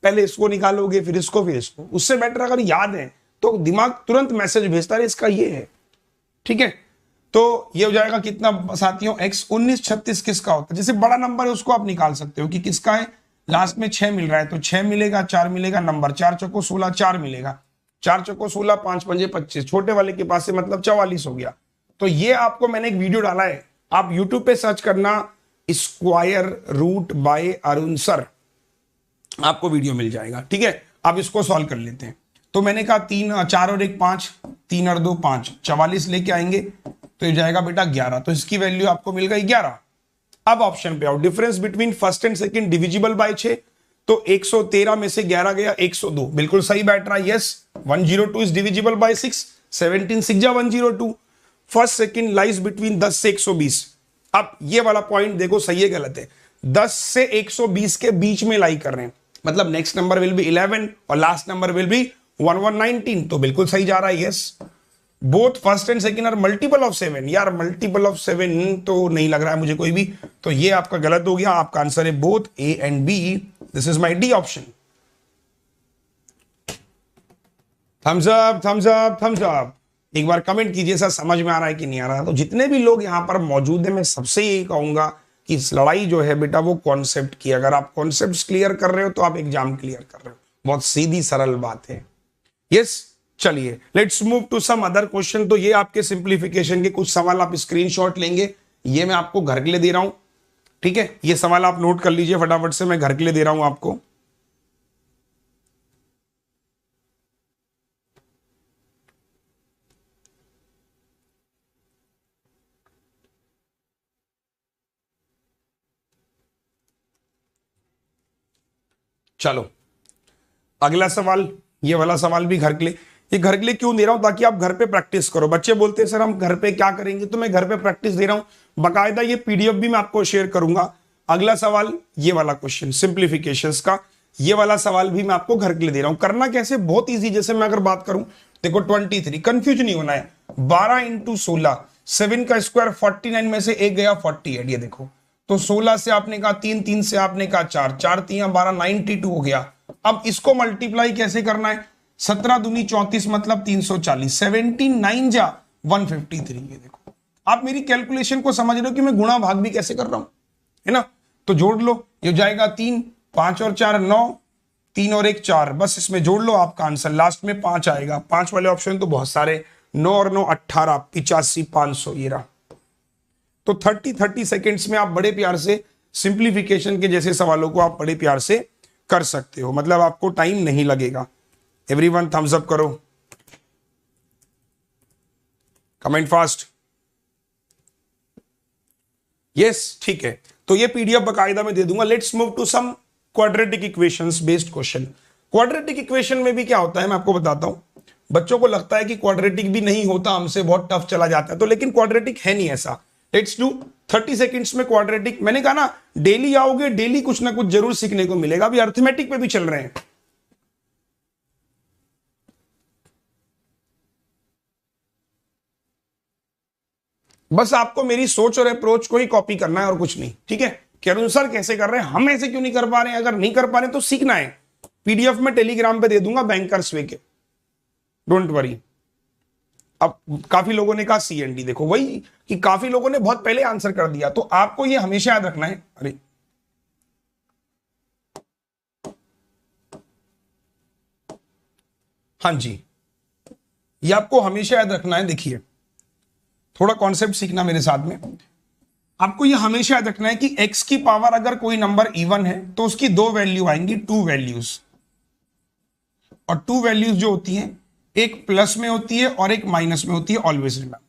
पहले इसको निकालोगे फिर इसको फिर इसको। उससे बेटर अगर याद है तो दिमाग तुरंत मैसेज भेजता है इसका ये है, ठीक है। तो ये हो जाएगा कितना साथियों? x। 19 36 किसका होता है? जैसे बड़ा नंबर है उसको आप निकाल सकते हो कि किसका है। लास्ट में 6 मिल रहा है तो 6 मिलेगा, 4 मिलेगा, नंबर 4 चौको 16, 4 मिलेगा, 4 चौको 16, 5 पंजे 25, छोटे वाले के पास से मतलब 44 हो गया। तो ये आपको मैंने एक वीडियो डाला है, आप यूट्यूब पे सर्च करना square root by Arun sir, आपको वीडियो मिल जाएगा, ठीक है। आप इसको सॉल्व कर लेते हैं। तो मैंने कहा 3 4 और 1 5, 3 और 2 5, 44 लेके आएंगे तो ये जाएगा बेटा 11, तो इसकी वैल्यू आपको मिल गई 11। अब ऑप्शन पे आओ, difference between first and second divisible by 6, तो 113 में से 11 गया 102, बिल्कुल सही बैठ रहा है। यस, 102 इज डिविजिबल बाय 6, 17 6 जा 102। फर्स्ट सेकंड लाइज बिटवीन 10 से 120। अब ये वाला पॉइंट देखो सही है गलत है, 10 से 120 के बीच में लाई कर रहे हैं, मतलब नेक्स्ट नंबर विल बी 11 और लास्ट नंबर विल बी 1119, तो बिल्कुल सही जा रहा है। Yes, both first and second are multiple of 7। यार मल्टीपल ऑफ 7 तो नहीं लग रहा है मुझे कोई भी, तो ये आपका गलत हो गया। आपका आंसर है both A and B. This is my D option. Thumbs up, thumbs up, thumbs up. एक बार कमेंट कीजिए सर समझ में आ रहा है कि नहीं आ रहा। तो जितने भी लोग यहां पर मौजूद हैं, मैं सबसे यही कहूंगा कि इस लड़ाई जो है बेटा वो कॉन्सेप्ट की। अगर आप कॉन्सेप्ट क्लियर कर रहे हो तो आप एग्जाम क्लियर कर रहे हो। बहुत सीधी सरल बात है। यस, चलिए let's move to some other question. तो ये आपके सिंप्लीफिकेशन के कुछ सवाल आप स्क्रीनशॉट लेंगे, ये मैं आपको घर के लिए दे रहा हूं, ठीक है। ये सवाल आप नोट कर लीजिए फटाफट से, मैं घर के लिए दे रहा हूं आपको। चलो अगला सवाल, ये वाला सवाल भी घर के लिए। ये घर के लिए क्यों दे रहा हूं? ताकि आप घर पे प्रैक्टिस करो। बच्चे बोलते हैं सर हम घर पे क्या करेंगे, तो मैं घर पे प्रैक्टिस दे रहा हूं बाकायदा। ये पीडीएफ भी मैं आपको शेयर करूंगा। अगला सवाल ये वाला क्वेश्चन सिंप्लीफिकेशंस का, ये वाला सवाल भी मैं आपको घर के लिए दे रहा हूं। करना कैसे? बहुत ईजी। जैसे मैं अगर बात करूं, देखो 23, कंफ्यूज नहीं होना है। 12 इंटू 16, 7 का स्क्वायर 49 में से एक गया 48, ये देखो। तो 16 से आपने कहा 3, 3 से आपने कहा 4, 4 3 12, 92 हो गया। अब इसको मल्टीप्लाई कैसे करना है? 17 दूनी 34 मतलब 340, 79 जा 153। ये देखो, आप मेरी कैलकुलेशन को समझ रहे हो कि मैं गुणा भाग भी कैसे कर रहा हूं, है ना। तो जोड़ लो, ये जाएगा 3, 5 और 4 9, 3 और 1 4, बस इसमें जोड़ लो आपका आंसर। लास्ट में 5 आएगा। 5 वाले ऑप्शन तो बहुत सारे, 9 और 9 18, 85 500 ये रहा। तो 30 सेकेंड्स में आप बड़े प्यार से सिंप्लीफिकेशन के जैसे सवालों को आप बड़े प्यार से कर सकते हो, मतलब आपको टाइम नहीं लगेगा। एवरीवन थम्स अप करो, कमेंट फास्ट। यस, ठीक है। तो ये पीडीएफ बकायदा में दे दूंगा। Let's move to some quadratic equations based question. Quadratic equation में भी क्या होता है मैं आपको बताता हूं। बच्चों को लगता है कि क्वाड्रेटिक भी नहीं होता, हमसे बहुत टफ चला जाता है, तो लेकिन क्वाड्रेटिक है नहीं ऐसा। लेट्स डू 30 सेकंड्स में क्वाड्रेटिक। मैंने कहा ना डेली आओगे, डेली कुछ ना कुछ जरूर सीखने को मिलेगा। अभी अर्थमेटिक पे भी चल रहे हैं। बस आपको मेरी सोच और अप्रोच को ही कॉपी करना है और कुछ नहीं, ठीक है। कि अरुण सर कैसे कर रहे हैं, हम ऐसे क्यों नहीं कर पा रहे हैं? अगर नहीं कर पा रहे तो सीखना है। पीडीएफ में टेलीग्राम पे दे दूंगा बैंकर्स वे के, डोंट वरी। अब काफी लोगों ने कहा सीएनडी, देखो वही कि काफी लोगों ने बहुत पहले आंसर कर दिया, तो आपको ये हमेशा याद रखना है। अरे हाँ जी, ये आपको हमेशा याद रखना है। देखिए, थोड़ा कॉन्सेप्ट सीखना मेरे साथ में। आपको ये हमेशा याद रखना है कि x की पावर अगर कोई नंबर इवन है तो उसकी दो वैल्यू आएंगी, टू वैल्यूज। और टू वैल्यूज जो होती हैं, एक प्लस में होती है और एक माइनस में होती है, ऑलवेज रिमेंबर।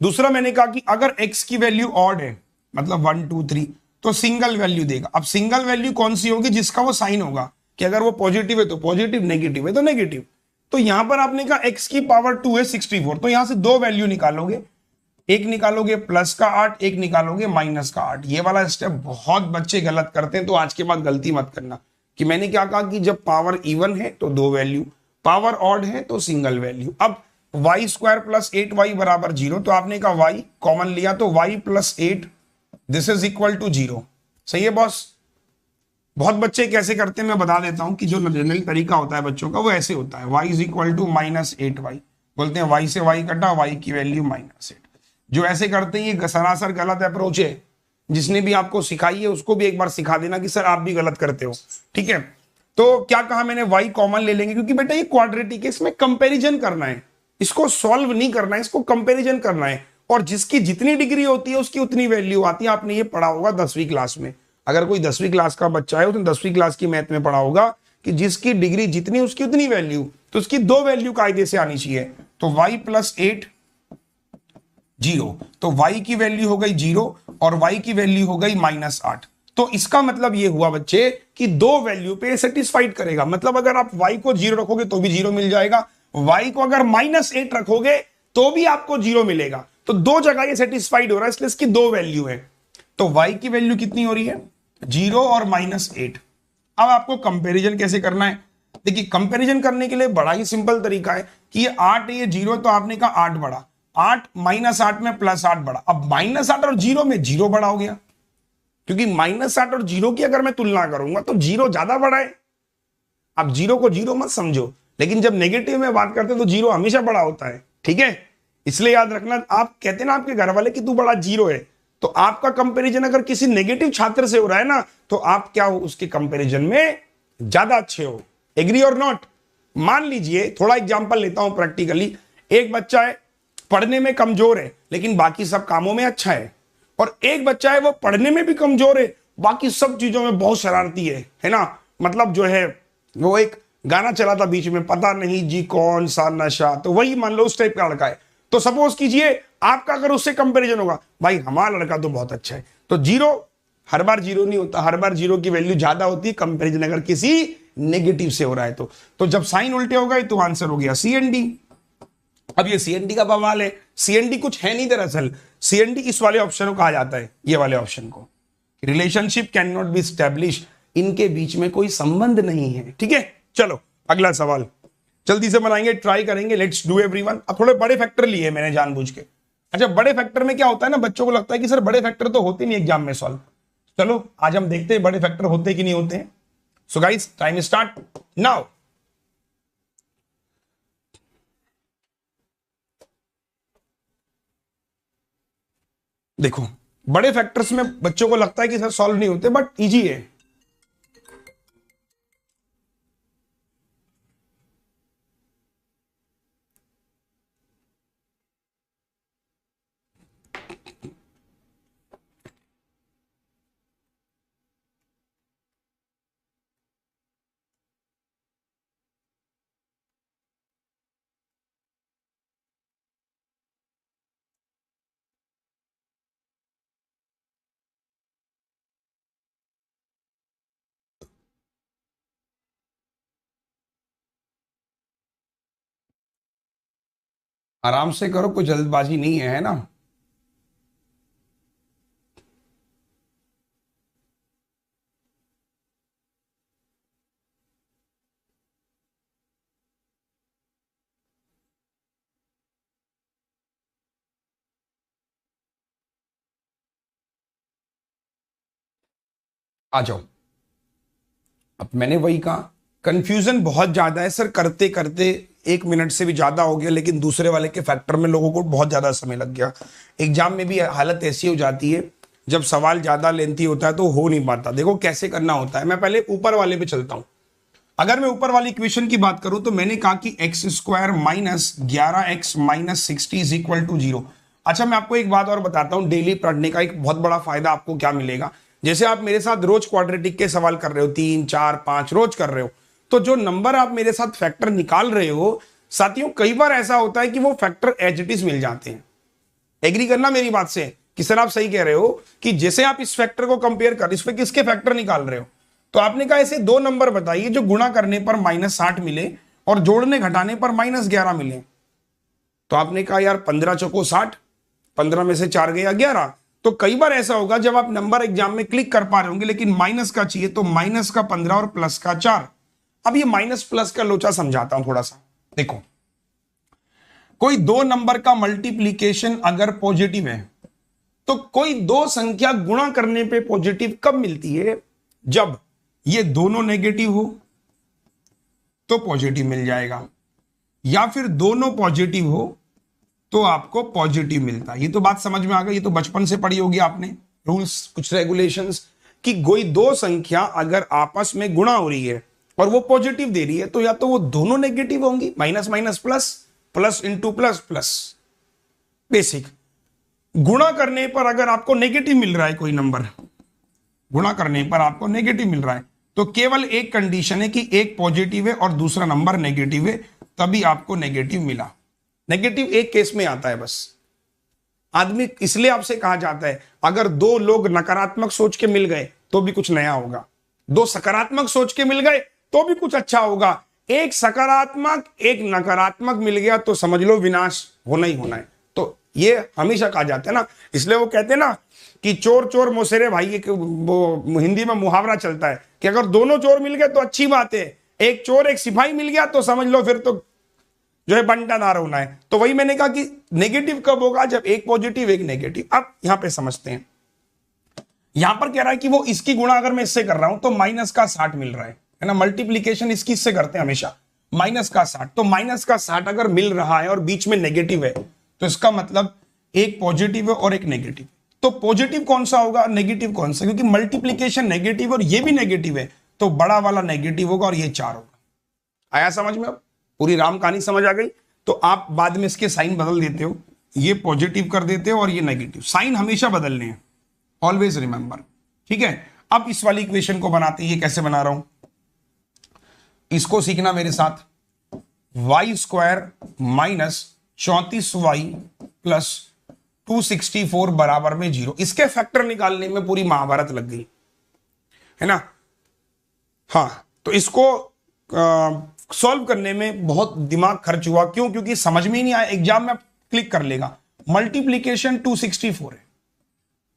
दूसरा मैंने कहा कि अगर x की वैल्यू ऑड है, मतलब 1 2 3, तो सिंगल वैल्यू देगा। अब सिंगल वैल्यू कौन सी होगी? जिसका वो साइन होगा, कि अगर वो पॉजिटिव है तो पॉजिटिव, नेगेटिव है तो नेगेटिव। तो यहां पर आपने कहा x की पावर 2 है 64, तो यहां से दो वैल्यू निकालोगे, एक निकालोगे प्लस का 8, एक निकालोगे माइनस का 8। ये वाला स्टेप बहुत बच्चे गलत करते हैं, तो आज के बाद गलती मत करना। कि मैंने क्या कहा कि जब पावर इवन है तो दो वैल्यू, पावर ऑड है तो सिंगल वैल्यू। अब y स्क्वायर प्लस 8y बराबर 0, तो आपने कहा y कॉमन लिया तो y plus 8 this is equal to 0। सही है बॉस? बहुत बच्चे कैसे करते हैं मैं बता देता हूं कि जो जनरल तरीका होता है बच्चों का वो ऐसे होता है, y is equal to minus 8y, बोलते हैं y से y कटा, y की वैल्यू माइनस 8। जो ऐसे करते हैं ये सरासर गलत अप्रोच है। जिसने भी आपको सिखाई है उसको भी एक बार सिखा देना कि सर आप भी गलत करते हो, ठीक है। तो क्या कहा मैंने, y कॉमन ले लेंगे, क्योंकि बेटा ये क्वाड्रेटिक है, इसमें कंपेरिजन करना है, इसको सॉल्व नहीं करना है, इसको कंपेरिजन करना है। और जिसकी जितनी डिग्री होती है उसकी उतनी वैल्यू आती है। आपने ये पढ़ा होगा 10वीं क्लास में। अगर कोई 10वीं क्लास का बच्चा है उसने 10वीं क्लास की मैथ में पढ़ा होगा कि जिसकी डिग्री जितनी उसकी उतनी वैल्यू, तो उसकी दो वैल्यू कायदे से आनी चाहिए। तो y प्लस 8 0, तो y की वैल्यू हो गई 0 और y की वैल्यू हो गई माइनस 8। तो इसका मतलब ये हुआ बच्चे कि दो वैल्यू पे सेटिस्फाइड करेगा। मतलब अगर आप y को 0 रखोगे तो भी 0 मिल जाएगा, y को अगर माइनस 8 रखोगे तो भी आपको 0 मिलेगा। तो दो जगह ये सेटिस्फाइड हो रहा है, इसलिए इसकी दो वैल्यू है। तो y की वैल्यू कितनी हो रही है? 0 और माइनस 8। अब आपको कंपैरिजन कैसे करना है? देखिए, कंपैरिजन करने के लिए बड़ा ही सिंपल तरीका है कि ये 8 है, ये 0 है, तो आपने कहा 8 बढ़ा, 8 माइनस 8 में प्लस 8 बढ़ा। अब माइनस 8 और 0 में 0 बड़ा हो गया, क्योंकि माइनस 8 और 0 की अगर मैं तुलना करूंगा तो 0 ज्यादा बड़ा है। अब 0 को 0 मत समझो, लेकिन जब नेगेटिव में बात करते हैं तो 0 हमेशा बड़ा होता है, ठीक है। इसलिए याद रखना, आप कहते हैं ना आपके घर वाले कि तू बड़ा 0 है, तो आपका कंपैरिजन अगर किसी नेगेटिव छात्र से हो रहा है ना, तो आप क्या हो, उसके कंपैरिजन में ज्यादा अच्छे हो। एग्री और नॉट? मान लीजिए, थोड़ा एग्जांपल लेता हूं प्रैक्टिकली। एक बच्चा है पढ़ने में कमजोर है लेकिन बाकी सब कामों में अच्छा है, और एक बच्चा है वो पढ़ने में भी कमजोर है, बाकी सब चीजों में बहुत शरारती है ना। मतलब जो है वो एक गाना चला था बीच में, पता नहीं जी कौन सा नशा, तो वही मान लो उस टाइप का लड़का है। तो सपोज कीजिए आपका अगर उससे कंपैरिजन होगा, भाई हमारा लड़का तो बहुत अच्छा है, तो 0 हर बार 0 नहीं होता, हर बार 0 की वैल्यू ज्यादा होती है कंपैरिजन अगर किसी नेगेटिव से हो रहा है तो जब साइन उल्टे हो गए तो आंसर हो गया CND। अब ये CND का बवाल है, CND कुछ है नहीं दरअसल। CND इस वाले ऑप्शन को कहा जाता है, ये वाले ऑप्शन को, relationship can not be establish, इनके बीच में कोई संबंध नहीं है, ठीक है। चलो अगला सवाल जल्दी से बनाएंगे, ट्राई करेंगे, लेट्स डू एवरीवन। अब थोड़े बड़े फैक्टर लिए मैंने जानबूझ के। अच्छा, बड़े फैक्टर में क्या होता है ना, बच्चों को लगता है कि सर बड़े फैक्टर तो होते नहीं एग्जाम में सॉल्व। चलो आज हम देखते हैं बड़े फैक्टर होते कि नहीं होते हैं। So guys, time start now. देखो, बड़े फैक्टर्स में बच्चों को लगता है कि सर सॉल्व नहीं होते, बट इजी है। आराम से करो, कोई जल्दबाजी नहीं है ना। आ जाओ। अब मैंने वही कहा, कंफ्यूजन बहुत ज्यादा है सर, करते करते 1 मिनट से भी ज्यादा हो गया, लेकिन दूसरे वाले के फैक्टर में लोगों को बहुत ज्यादा समय लग गया। एग्जाम में भी हालत ऐसी हो जाती है, जब सवाल ज्यादा लेंथी होता है तो हो नहीं पाता। देखो कैसे करना होता है, मैं पहले ऊपर वाले पे चलता हूं। अगर मैं ऊपर वाली इक्वेशन की बात करूं तो मैंने कहा कि X square minus 11x minus 60 is equal to 0। अच्छा, मैं आपको एक बात और बताता हूं, डेली पढ़ने का एक बहुत बड़ा फायदा आपको क्या मिलेगा। जैसे आप मेरे साथ रोज क्वाड्रेटिक के सवाल कर रहे हो, 3 4 5 रोज कर रहे हो, तो जो नंबर आप मेरे साथ फैक्टर निकाल रहे हो साथियों, कई बार ऐसा होता है कि वो फैक्टर एज इट इज मिल जाते हैं। एग्री करना मेरी बात से कि सर आप सही कह रहे हो कि जैसे आप इस फैक्टर को कंपेयर कर, इस पे किसके फैक्टर निकाल रहे हो, तो आपने कहा ऐसे दो नंबर बताइए जो गुणा करने पर -60 मिले और जोड़ने घटाने पर -11 मिले। तो आपने कहा यार 15 चौको 60, 15 में से 4 गया 11। तो कई बार ऐसा होगा जब आप नंबर एग्जाम में क्लिक कर पा रहे होंगे लेकिन माइनस का चाहिए, तो माइनस का 15 और प्लस का 4। अब ये माइनस प्लस का लोचा समझाता हूं थोड़ा सा। देखो, कोई दो नंबर का मल्टीप्लीकेशन अगर पॉजिटिव है तो कोई दो संख्या गुणा करने पे पॉजिटिव कब मिलती है, जब ये दोनों नेगेटिव हो तो पॉजिटिव मिल जाएगा, या फिर दोनों पॉजिटिव हो तो आपको पॉजिटिव मिलता है। ये तो बात समझ में आ गई, ये तो बचपन से पढ़ी होगी आपने, रूल्स कुछ रेगुलेशंस, कि कोई दो संख्या अगर आपस में गुणा हो रही है और वो पॉजिटिव दे रही है तो या तो वो दोनों नेगेटिव होंगी, minus minus plus, plus into plus plus. Basic गुणा करने पर अगर आपको नेगेटिव मिल रहा है, कोई नंबर गुणा करने पर आपको नेगेटिव मिल रहा है, तो केवल एक कंडीशन है कि एक पॉजिटिव है और दूसरा नंबर नेगेटिव है, तभी आपको नेगेटिव मिला। नेगेटिव एक केस में आता है बस। आदमी इसलिए आपसे कहा जाता है अगर दो लोग नकारात्मक सोच के मिल गए तो भी कुछ नया होगा, दो सकारात्मक सोच के मिल गए तो भी कुछ अच्छा होगा, एक सकारात्मक एक नकारात्मक मिल गया तो समझ लो विनाश होना ही होना है। तो ये हमेशा कहा जाता है ना, इसलिए वो कहते हैं ना कि चोर चोर मोसेरे भाई, एक वो हिंदी में मुहावरा चलता है कि अगर दोनों चोर मिल गए तो अच्छी बात है, एक चोर एक सिपाही मिल गया तो समझ लो फिर तो जो है बंटाधार होना है। तो वही मैंने कहा कि नेगेटिव कब होगा, जब एक पॉजिटिव एक नेगेटिव। अब यहां पे समझते हैं, यहां पर कह रहा है कि वो इसकी गुणा अगर मैं इससे कर रहा हूं तो माइनस का 60 मिल रहा है ना, मल्टीप्लीकेशन इसकी इससे करते हैं हमेशा, माइनस का 60। तो माइनस का 60 अगर मिल रहा है और बीच में नेगेटिव है तो इसका मतलब एक पॉजिटिव है और एक नेगेटिव। तो पॉजिटिव कौन सा होगा, नेगेटिव कौन सा, क्योंकि मल्टीप्लीकेशन नेगेटिव और ये भी नेगेटिव है तो बड़ा वाला नेगेटिव होगा और ये 4 होगा। आया समझ में? अब पूरी राम कहानी समझ आ गई। तो आप बाद में इसके साइन बदल देते हो, ये पॉजिटिव कर देते हो और ये नेगेटिव, साइन हमेशा बदलने हैं, ऑलवेज रिमेंबर, ठीक है। अब इस वाली इक्वेशन को बनाते हैं, ये कैसे बना रहा हूं इसको सीखना मेरे साथ। Y square minus 34y plus 264 बराबर में 0। इसके फैक्टर निकालने में पूरी महाभारत लग गई है ना। हाँ, तो इसको सॉल्व करने में बहुत दिमाग खर्च हुआ। क्यों? क्योंकि समझ में ही नहीं आया, एग्जाम में क्लिक कर लेगा। मल्टीप्लीकेशन 264 है,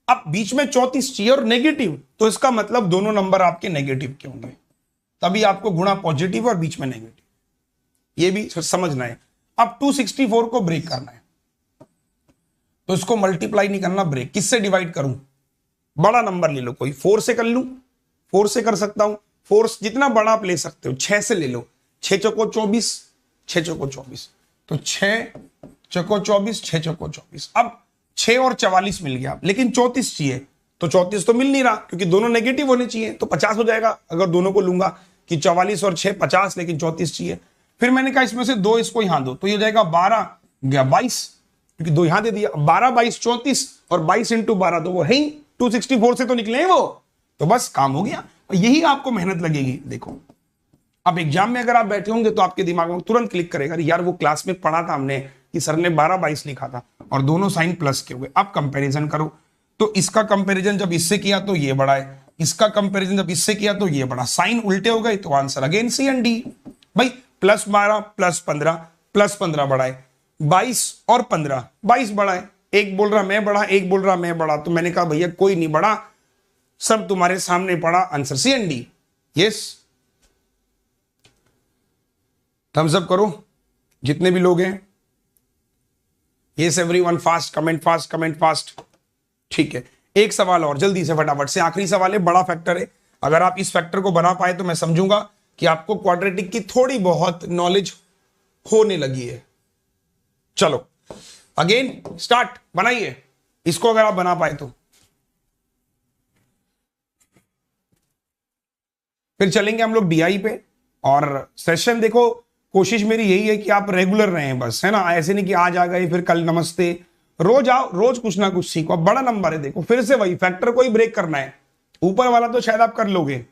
अब बीच में 34 चाहिए और नेगेटिव, तो इसका मतलब दोनों नंबर आपके नेगेटिव के होंगे, तभी आपको गुणा पॉजिटिव और बीच में नेगेटिव, ये भी समझना है। अब 264 को ब्रेक करना है तो इसको मल्टीप्लाई नहीं करना, ब्रेक। किससे डिवाइड करूं? बड़ा नंबर ले लो, कोई 4 से कर लूं, 4 से कर सकता हूं। 4 जितना बड़ा आप ले सकते हो, 6 से ले लो, 6 चौको 24, 6 चौको 24, तो 6 चौको 24, 6 चौको 24। अब 6 और 44 मिल गया, लेकिन 34 चाहिए, तो 34 तो मिल नहीं रहा क्योंकि दोनों नेगेटिव होने चाहिए, तो 50 हो जाएगा अगर दोनों को लूंगा कि 44 और 6 50, लेकिन 34 चाहिए। फिर मैंने कहा इसमें से 2 इसको यहां दो, तो ये हो जाएगा 12 गया 22, क्योंकि 2 यहां दे दिया, 12 22 34 और 22 इंटू 12 तो वो है ही 264 से तो निकले हैं वो, तो बस काम हो गया। यही आपको मेहनत लगेगी। देखो अब एग्जाम में अगर आप बैठे होंगे तो आपके दिमाग में तुरंत क्लिक करेगा, यार वो क्लास में पढ़ा था हमने कि सर ने 12 22 लिखा था और दोनों साइन प्लस के हुए। अब कंपैरिजन करो, तो इसका कंपैरिजन जब इससे किया तो ये बड़ा है, इसका कंपैरिजन जब इससे किया तो ये बड़ा, साइन उल्टे हो गए तो answer again C and D. भाई प्लस 12 प्लस 15, प्लस 15 बड़ा है, 22 और 15, 22 बड़ा है। एक बोल रहा मैं बड़ा, एक बोल रहा मैं बड़ा, तो मैंने कहा भैया कोई नहीं बड़ा, सब तुम्हारे सामने पड़ा, answer C and D. Yes, thumbs up करो जितने भी लोग हैं। Yes everyone, fast comment, fast comment, fast. ठीक है, एक सवाल और जल्दी से फटाफट से, आखिरी सवाल है, बड़ा फैक्टर है। अगर आप इस फैक्टर को बना पाए तो मैं समझूंगा कि आपको क्वाड्रेटिक की थोड़ी बहुत नॉलेज होने लगी है। चलो अगेन स्टार्ट, बनाइए इसको अगर आप बना पाए तो। फिर चलेंगे हम लोग डीआई पे, और सेशन देखो, कोशिश मेरी यही है कि आप रेगुलर रहें बस, है ना, ऐसे नहीं कि आज आ गए फिर कल नमस्ते। रोज आओ, रोज कुछ ना कुछ सीखो। बड़ा नंबर है, देखो फिर से वही फैक्टर को ही ब्रेक करना है। ऊपर वाला तो शायद आप कर लोगे,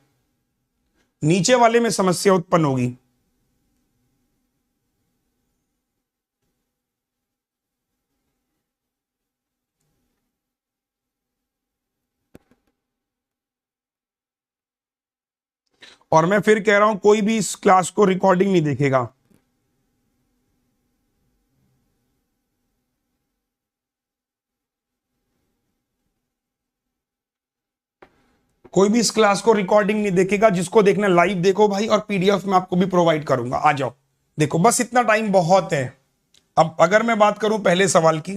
नीचे वाले में समस्या उत्पन्न होगी। और मैं फिर कह रहा हूं, कोई भी इस क्लास को रिकॉर्डिंग नहीं देखेगा। कोई भी इस क्लास को रिकॉर्डिंग नहीं देखेगा। जिसको देखना लाइव देखो भाई, और पीडीएफ में आपको भी प्रोवाइड करूंगा, आ जाओ। देखो बस इतना टाइम बहुत है। अब अगर मैं बात करूं पहले सवाल की,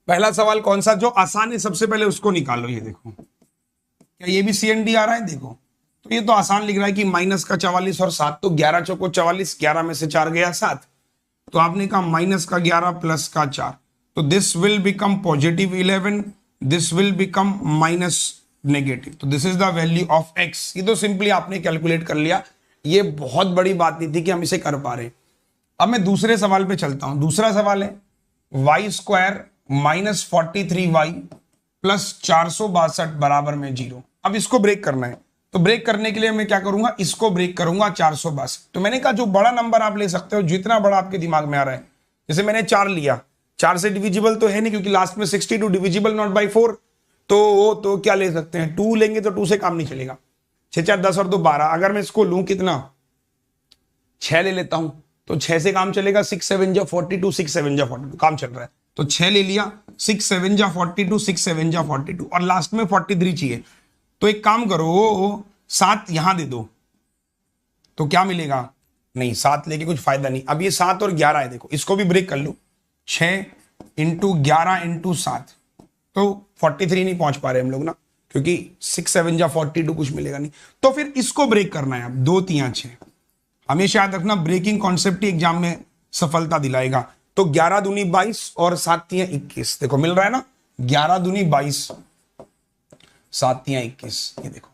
पहला सवाल कौन सा जो आसान है, सबसे पहले उसको निकालो। ये देखो, क्या ये भी CND आ रहा है? देखो तो ये तो आसान लिख रहा है कि माइनस का 44 और 7, तो 11 चौको 44, 11 में से 4 गया 7, तो आपने कहा माइनस का 11 प्लस का 4, तो this will become positive 11, this will become minus negative, तो this is the value of x। ये तो सिंपली आपने कैलकुलेट कर लिया, ये बहुत बड़ी बात नहीं थी कि हम इसे कर पा रहे। अब मैं दूसरे सवाल पे चलता हूं। दूसरा सवाल है Y square minus 43y plus 462 बराबर में 0। अब इसको ब्रेक करना है, तो ब्रेक करने के लिए मैं क्या करूंगा, इसको ब्रेक करूंगा 462। तो मैंने कहा जो बड़ा नंबर आप ले सकते हो, जितना बड़ा आपके दिमाग में आ रहा है। जैसे मैंने 4 लिया, 4 से डिविजिबल तो है नहीं क्योंकि लास्ट में 62 डिविजिबल नॉट बाई 4, तो क्या ले सकते हैं, 2 लेंगे तो 2 से काम नहीं चलेगा। 6 4 10 और 2 12। अगर मैं इसको लूं कितना, 6 ले लेता हूं तो 6 से काम चलेगा। 6 7 जा 42, 6 7 जा 42, काम चल रहा है। तो 6 ले लिया, 6 7 जा 42, 6 7 जा 42, और लास्ट में 43 चाहिए। तो एक काम करो, 7 यहां दे दो, तो क्या मिलेगा, नहीं 7 लेके कुछ फायदा नहीं। अब ये 7 और 11 है, देखो इसको भी ब्रेक कर लो, 6 इंटू 11 इंटू 7, तो 43 नहीं पहुंच पा रहे हम लोग ना, क्योंकि 6 7 जा 42 कुछ मिलेगा नहीं। तो फिर इसको ब्रेक करना है। अब 2 3 6, हमेशा याद रखना ब्रेकिंग कॉन्सेप्ट ही एग्जाम में सफलता दिलाएगा। तो 11 दूनी 22 और 7 3 21, देखो मिल रहा है ना, 11 दूनी 22, 7 3 21, ये देखो।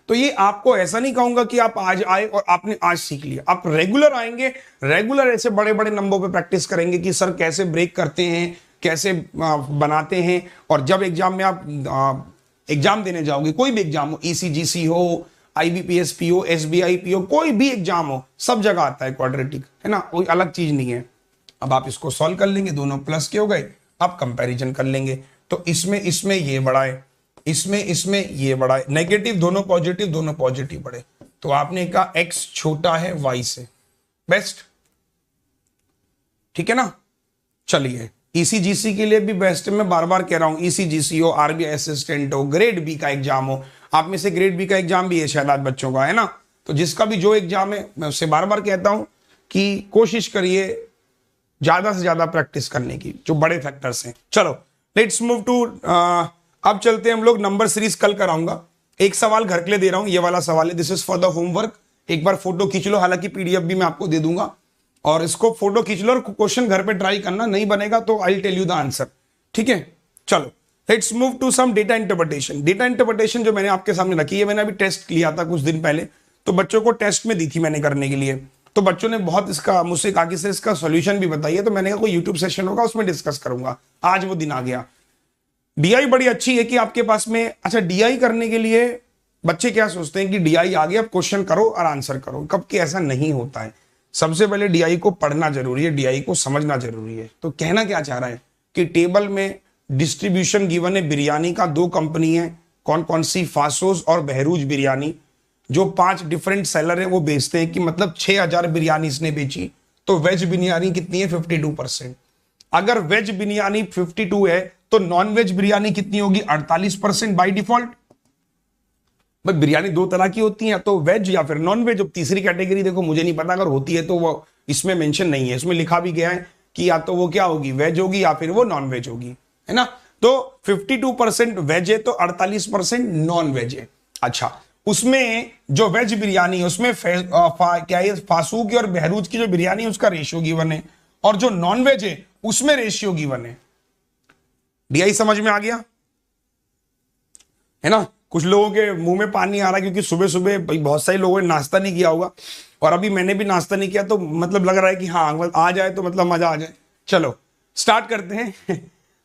तो ये आपको ऐसा नहीं कहूंगा कि आप आज आए और आपने आज सीख लिया, आप रेगुलर आएंगे, रेगुलर ऐसे बड़े बड़े नंबरों पे प्रैक्टिस करेंगे कि सर कैसे ब्रेक करते हैं, कैसे बनाते हैं। और जब एग्जाम में आप एग्जाम देने जाओगे, कोई भी एग्जाम हो, ECGC हो, IBPS PO, SBI PO, कोई भी एग्जाम हो, सब जगह आता है क्वाड्रेटिक, है ना, कोई अलग चीज नहीं है। अब आप इसको सॉल्व कर लेंगे, दोनों प्लस के हो गए, आप कंपैरिजन कर लेंगे। तो इसमें ये बड़ा है, इसमें ये बड़ा है, नेगेटिव दोनों पॉजिटिव बढ़े। तो आपने कहा x छोटा है y से, बेस्ट, ठीक है ना। चलिए ECGC के लिए भी बेस्ट है, मैं बार बार कह रहा हूं, ECGC हो, RBI असिस्टेंट हो, ग्रेड बी का एग्जाम हो, आप में से ग्रेड बी का एग्जाम भी है शायद आज बच्चों का, है ना। तो जिसका भी जो एग्जाम है, मैं उससे बार बार कहता हूं कि कोशिश करिए ज्यादा से ज्यादा प्रैक्टिस करने की, जो बड़े फैक्टर्स हैं। चलो लेट्स मूव टू, अब चलते हैं हम लोग नंबर सीरीज। कल कराऊंगा, एक सवाल घर के लिए दे रहा हूं, ये वाला सवाल है, this is for the homework. एक बार फोटो खींच लो, हालांकि PDF भी मैं आपको दे दूंगा, और इसको फोटो खींच लो और क्वेश्चन घर पे ट्राई करना, नहीं बनेगा तो I tell you the answer, ठीक है। चलो let's move to some data interpretation. Data interpretation जो मैंने आपके सामने रखी है, मैंने अभी टेस्ट लिया था कुछ दिन पहले, तो बच्चों को टेस्ट में दी थी मैंने करने के लिए, तो बच्चों ने बहुत इसका मुझसे कहा कि सर इसका सॉल्यूशन भी बताइए, तो मैंने कहा कोई यूट्यूब सेशन होगा उसमें डिस्कस करूंगा। आज वो दिन आ गया। DI बड़ी अच्छी है कि आपके पास में, अच्छा DI करने के लिए बच्चे क्या सोचते हैं कि DI आ गया, अब क्वेश्चन करो और आंसर करो, कब कि ऐसा नहीं होता है। सबसे पहले DI को पढ़ना जरूरी है, DI को समझना जरूरी है। तो कहना क्या चाह रहा है कि टेबल में डिस्ट्रीब्यूशन गिवन है बिरयानी का, 2 कंपनी है, कौन कौन सी, फासोस और बहरूज बिरयानी, जो 5 डिफरेंट सेलर है वो बेचते हैं, कि मतलब 6000 बिरयानी इसने बेची, तो वेज बिरयानी कितनी है, 52%। अगर वेज बिरयानी 52 है तो नॉन वेज बिरयानी कितनी होगी, 48% बाय डिफॉल्ट। भाई बिरयानी 2 तरह की होती है, तो वेज या फिर नॉन वेज। अब तीसरी कैटेगरी देखो मुझे नहीं पता, अगर होती है तो वो इसमें मेंशन नहीं है, इसमें लिखा भी गया है कि या तो वो क्या होगी, वेज होगी या फिर वो नॉन वेज होगी, है ना। तो 52% वेज है तो 48% नॉन वेज है। अच्छा, उसमें जो वेज बिरयानी है उसमें क्या है, फासूकी और बहरूज की जो बिरयानी है उसका रेशियो गिवन है, और जो नॉन वेज है उसमें रेशियो गिवन है। DI समझ में आ गया, है ना। कुछ लोगों के मुंह में पानी आ रहा है क्योंकि सुबह सुबह भाई बहुत सारे लोगों ने नाश्ता नहीं किया होगा, और अभी मैंने भी नाश्ता नहीं किया, तो मतलब लग रहा है कि हाँ आ जाए तो मतलब मजा आ जाए। चलो स्टार्ट करते हैं।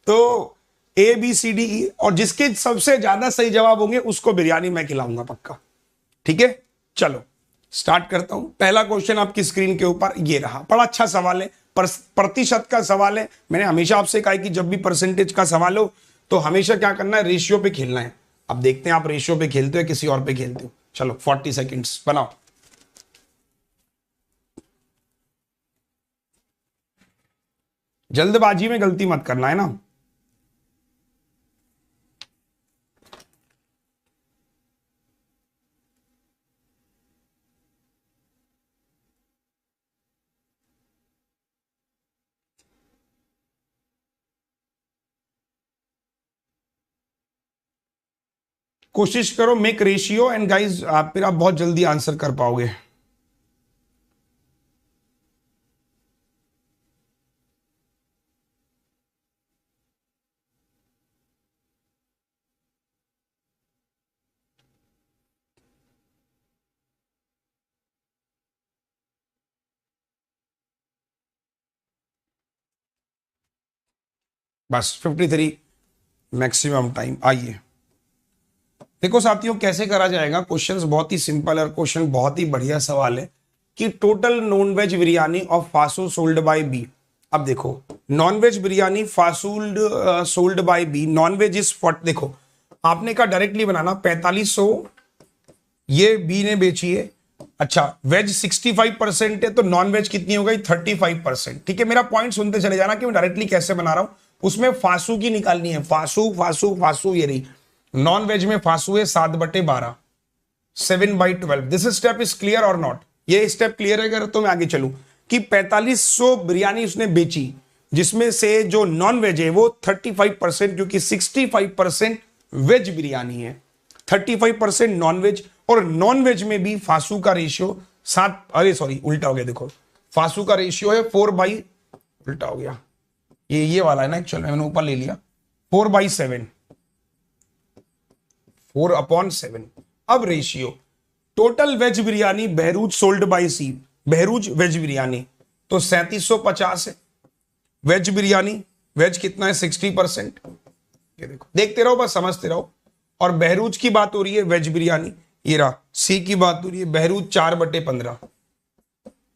तो ABCDE, और जिसके सबसे ज्यादा सही जवाब होंगे उसको बिरयानी मैं खिलाऊंगा पक्का, ठीक है। चलो स्टार्ट करता हूं। पहला क्वेश्चन आपकी स्क्रीन के ऊपर ये रहा, बड़ा अच्छा सवाल है, प्रतिशत का सवाल है। मैंने हमेशा आपसे कहा कि जब भी परसेंटेज का सवाल हो तो हमेशा क्या करना है, रेशियो पे खेलना है। अब देखते हैं आप रेशियो पे खेलते हो किसी और पे खेलते हो। चलो 40 सेकेंड्स बनाओ। जल्दबाजी में गलती मत करना है ना। कोशिश करो मेक रेशियो, एंड गाइज आप फिर आप बहुत जल्दी आंसर कर पाओगे। बस 53 मैक्सिमम टाइम। आइए देखो साथियों कैसे करा जाएगा। क्वेश्चंस बहुत ही सिंपल है, क्वेश्चन बहुत ही बढ़िया सवाल है कि total non veg biryani of फासू सोल्ड बाय बी। अब देखो नॉन वेज बिरयानी फासूल्ड sold by B, non veg is 40। देखो आपने कहा डायरेक्टली बनाना 4500 ये बी ने बेची है। अच्छा वेज 65% है तो नॉन वेज कितनी हो गई 35%। ठीक है, मेरा पॉइंट सुनते चले जाना कि मैं डायरेक्टली कैसे बना रहा हूं। उसमें फासू की निकालनी है, फासू फासू फासू, ये रही नॉन वेज में फासू है 7/12 7/12। दिस स्टेप इज क्लियर और नॉट? ये स्टेप क्लियर है अगर तो मैं आगे चलूं कि 4500 बिरयानी उसने बेची, जिसमें से जो नॉन वेज है वो 35%, क्योंकि 65% वेज बिरयानी है, 35% नॉन वेज। और नॉन वेज में भी फासू का रेशियो 7, अरे सॉरी उल्टा हो गया, देखो फासू का रेशियो है 4/, उल्टा हो गया, ये वाला है ना एक्चुअल में, मैंने ऊपर ले लिया 4/7, 4/7। अब ratio total veg biryani Behrouz sold by C, Behrouz veg biryani तो 3750 है। वेज बिरयानी, वेज कितना है 60%, ये देखो देखते रहो बस समझते रहो। और बहरूज की बात हो रही है वेज बिरयानी, ये रहा सी की बात हो रही है Behrouz 4/15।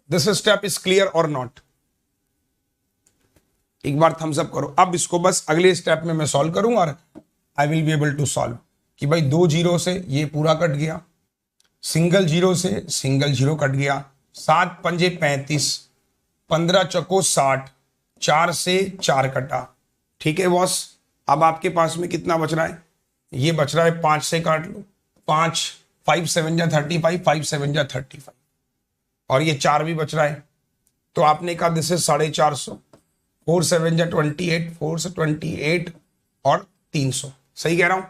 This step is clear और नॉट? एक बार थम्स अप करो। अब इसको बस अगले स्टेप में मैं सॉल्व करूंगा और I will be able to solve कि भाई 2 जीरो से ये पूरा कट गया, सिंगल जीरो से सिंगल जीरो कट गया, 7 पंजे 35, 15 चको 60, 4 से 4 कटा। ठीक है बॉस, अब आपके पास में कितना बच रहा है? ये बच रहा है 5 से काट लो, 5 5 7 जा 35, 5 7 जा 35, और ये 4 भी बच रहा है। तो आपने कहा दिस इज 450, 4 7 जा 28, 4 से 28 और 300, सही कह रहा हूं?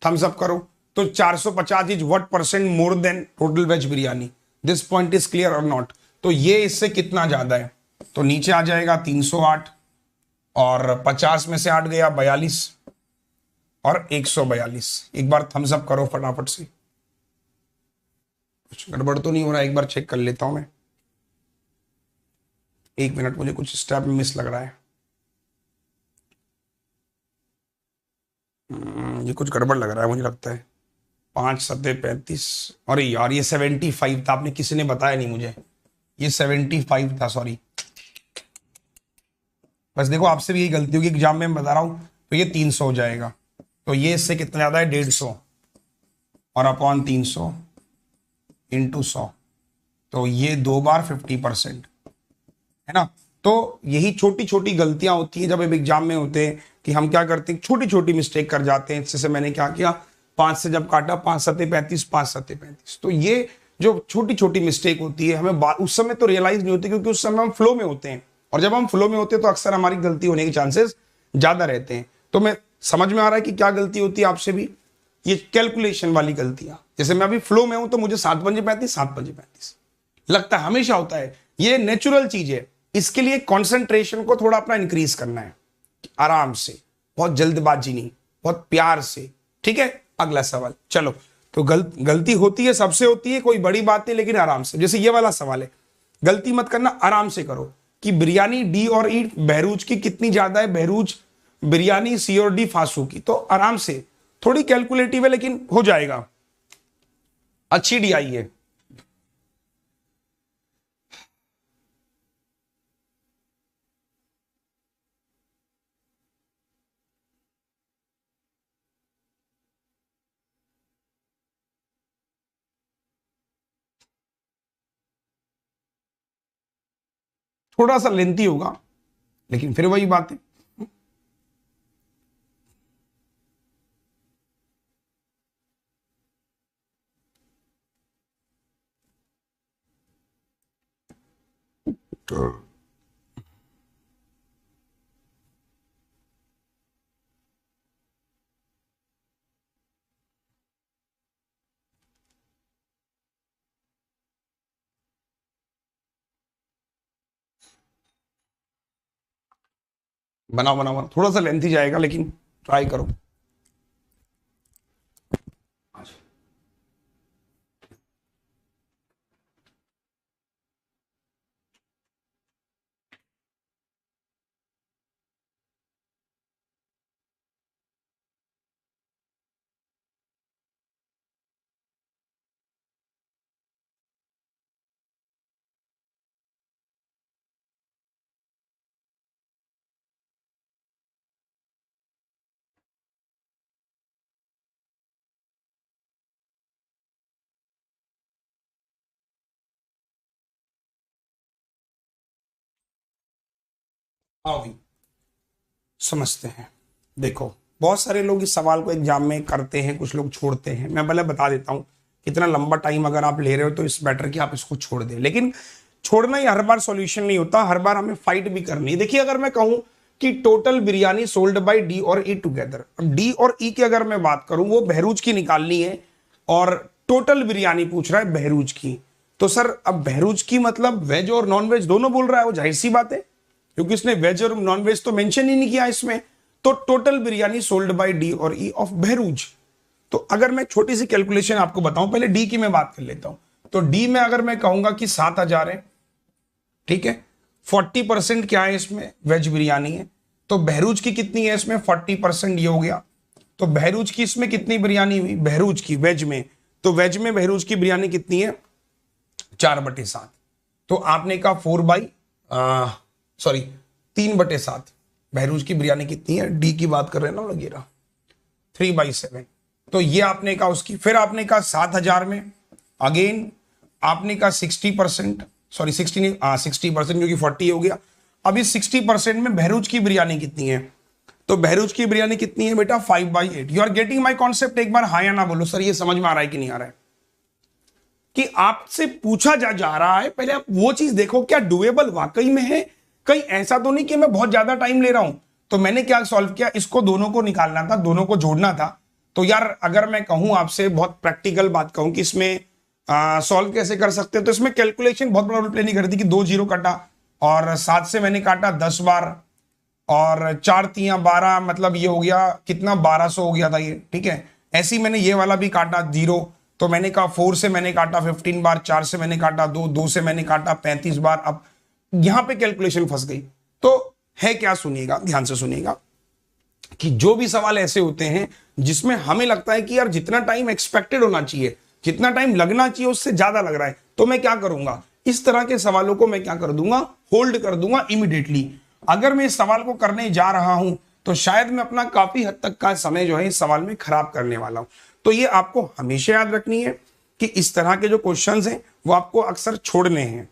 थम्स अप करो। तो 450 is what percent more than total veg biryani? This point is clear और नॉट? तो ये इससे कितना ज्यादा है? तो नीचे आ जाएगा 308, और 50 में से 8 गया 42 और 142। एक बार थम्स अप करो फटाफट से। कुछ गड़बड़ तो नहीं हो रहा? एक बार चेक कर लेता हूं मैं, 1 मिनट, मुझे कुछ स्टेप मिस लग रहा है। ये कुछ गड़बड़ लग रहा है मुझे लगता है। 5 7 35, अरे यार ये 75 था, आपने किसी ने बताया नहीं मुझे, ये 75 था, सॉरी। बस देखो आपसे भी यही गलती होगी, एग्जाम में मैं बता रहा हूं। तो ये 300 हो जाएगा, तो ये इससे कितना ज्यादा है 150, और अपॉन 300 इंटू 100, तो ये 2 बार 50% है ना। तो यही छोटी छोटी गलतियां होती हैं जब हम एग्जाम में होते हैं कि हम क्या करते हैं, छोटी छोटी मिस्टेक कर जाते हैं। जैसे मैंने क्या किया, 5 से जब काटा 5 7 35, 5 7 35। तो ये जो छोटी छोटी मिस्टेक होती है हमें उस समय तो रियलाइज नहीं होती, क्योंकि उस समय हम फ्लो में होते हैं, और जब हम फ्लो में होते हैं तो अक्सर हमारी गलती होने के चांसेस ज्यादा रहते हैं। तो मैं समझ में आ रहा है कि क्या गलती होती है आपसे भी, ये कैलकुलेशन वाली गलतियां। जैसे मैं अभी फ्लो में हूं तो मुझे 7 पंजे 35, 7 पंजे 35 लगता है, हमेशा होता है, ये नेचुरल चीज है। इसके लिए कॉन्सेंट्रेशन को थोड़ा अपना इंक्रीज करना है, आराम से, बहुत जल्दबाजी नहीं, बहुत प्यार से, ठीक है। अगला सवाल, चलो। तो गलती होती है, सबसे होती है, कोई बड़ी बात नहीं, लेकिन आराम से। जैसे ये वाला सवाल है, गलती मत करना, आराम से करो कि बिरयानी डी और ई बहरूच की कितनी ज्यादा है, बहरूच बिरयानी, सी और डी फासू की। तो आराम से, थोड़ी कैलकुलेटिव है लेकिन हो जाएगा। अच्छी डी आई है। थोड़ा सा लेंथी होगा लेकिन फिर वही बात है। बनाओ बनाओ बनाओ, थोड़ा सा लेंथी जाएगा लेकिन ट्राई करो। आओ भी समझते हैं। देखो, बहुत सारे लोग इस सवाल को एग्जाम में करते हैं, कुछ लोग छोड़ते हैं। मैं पहले बता देता हूं, इतना लंबा टाइम अगर आप ले रहे हो तो इस बेटर कि आप इसको छोड़ दें। लेकिन छोड़ना ही हर बार सॉल्यूशन नहीं होता, हर बार हमें फाइट भी करनी है। देखिए, अगर मैं कहूं कि total biryani sold bye D और ई टुगेदर, अब डी और ई की अगर मैं बात करूं, वो बहरूच की निकालनी है और टोटल बिरयानी पूछ रहा है बहरूच की। तो सर, अब बहरूच की मतलब वेज और नॉन वेज दोनों बोल रहा है, वो जाहिर सी बात है क्योंकि इसने वेज और नॉन वेज तो मेंशन ही नहीं किया इसमें। तो total biryani sold bye D और ई ऑफ बहरूच। तो अगर मैं छोटी सी कैलकुलेशन आपको बताऊं, पहले डी की मैं बात कर लेता हूं। तो डी में अगर मैं कहूंगा कि 7,000 है, ठीक है, 40% क्या है इसमें, वेज बिरयानी है। तो बहरूच की कितनी है इसमें, 40% ये हो गया। तो बहरूच की इसमें कितनी बिरयानी हुई, बहरूच की वेज में, तो वेज में बहरूच की बिरयानी कितनी है, 4/7। तो आपने कहा 3/7 बहरूच की बिरयानी कितनी है, डी की बात कर रहे हैं ना लोग, 3/7। तो ये आपने कहा उसकी। फिर आपने कहा 7,000 में अगेन आपने कहा 60%, सॉरी 60% क्योंकि 40 हो गया। अब इस 60% में बहरूच की बिरयानी कितनी है, तो बहरूच की बिरयानी कितनी है बेटा, 5/8। You are getting my concept? एक बार हाँ या ना बोलो सर, ये समझ में आ रहा है कि नहीं आ रहा है? कि आपसे पूछा जा रहा है, पहले आप वो चीज देखो क्या डुएबल वाकई में है, कहीं ऐसा तो नहीं कि मैं बहुत ज्यादा टाइम ले रहा हूं। तो मैंने क्या सॉल्व किया, इसको दोनों को निकालना था, दोनों को जोड़ना था। तो यार अगर मैं कहूं आपसे, बहुत प्रैक्टिकल बात कहूं कि इसमें सॉल्व कैसे कर सकते हैं, तो इसमें कैलकुलेशन बहुत बड़ा रोल प्ले नहीं करती कि 2 0 काटा और 7 से मैंने काटा 10 बार और 4 3 12, मतलब ये हो गया कितना, 1200 हो गया था ये, ठीक है। ऐसे ही मैंने ये वाला भी काटा 0, तो मैंने कहा 4 से मैंने काटा 15 बार, 4 से मैंने काटा 2 से मैंने काटा 35 बार। अब यहां पे कैलकुलेशन फंस गई। तो है क्या, सुनिएगा, ध्यान से सुनिएगा, कि जो भी सवाल ऐसे होते हैं जिसमें हमें लगता है कि यार जितना टाइम एक्सपेक्टेड होना चाहिए, जितना टाइम लगना चाहिए उससे ज्यादा लग रहा है, तो मैं क्या करूंगा, इस तरह के सवालों को मैं क्या कर दूंगा, होल्ड कर दूंगा इमीडिएटली। अगर मैं इस सवाल को करने जा रहा हूं तो शायद मैं अपना काफी हद तक का समय जो है इस सवाल में खराब करने वाला हूं। तो ये आपको हमेशा याद रखनी है कि इस तरह के जो क्वेश्चंस हैं वो आपको अक्सर छोड़ने हैं।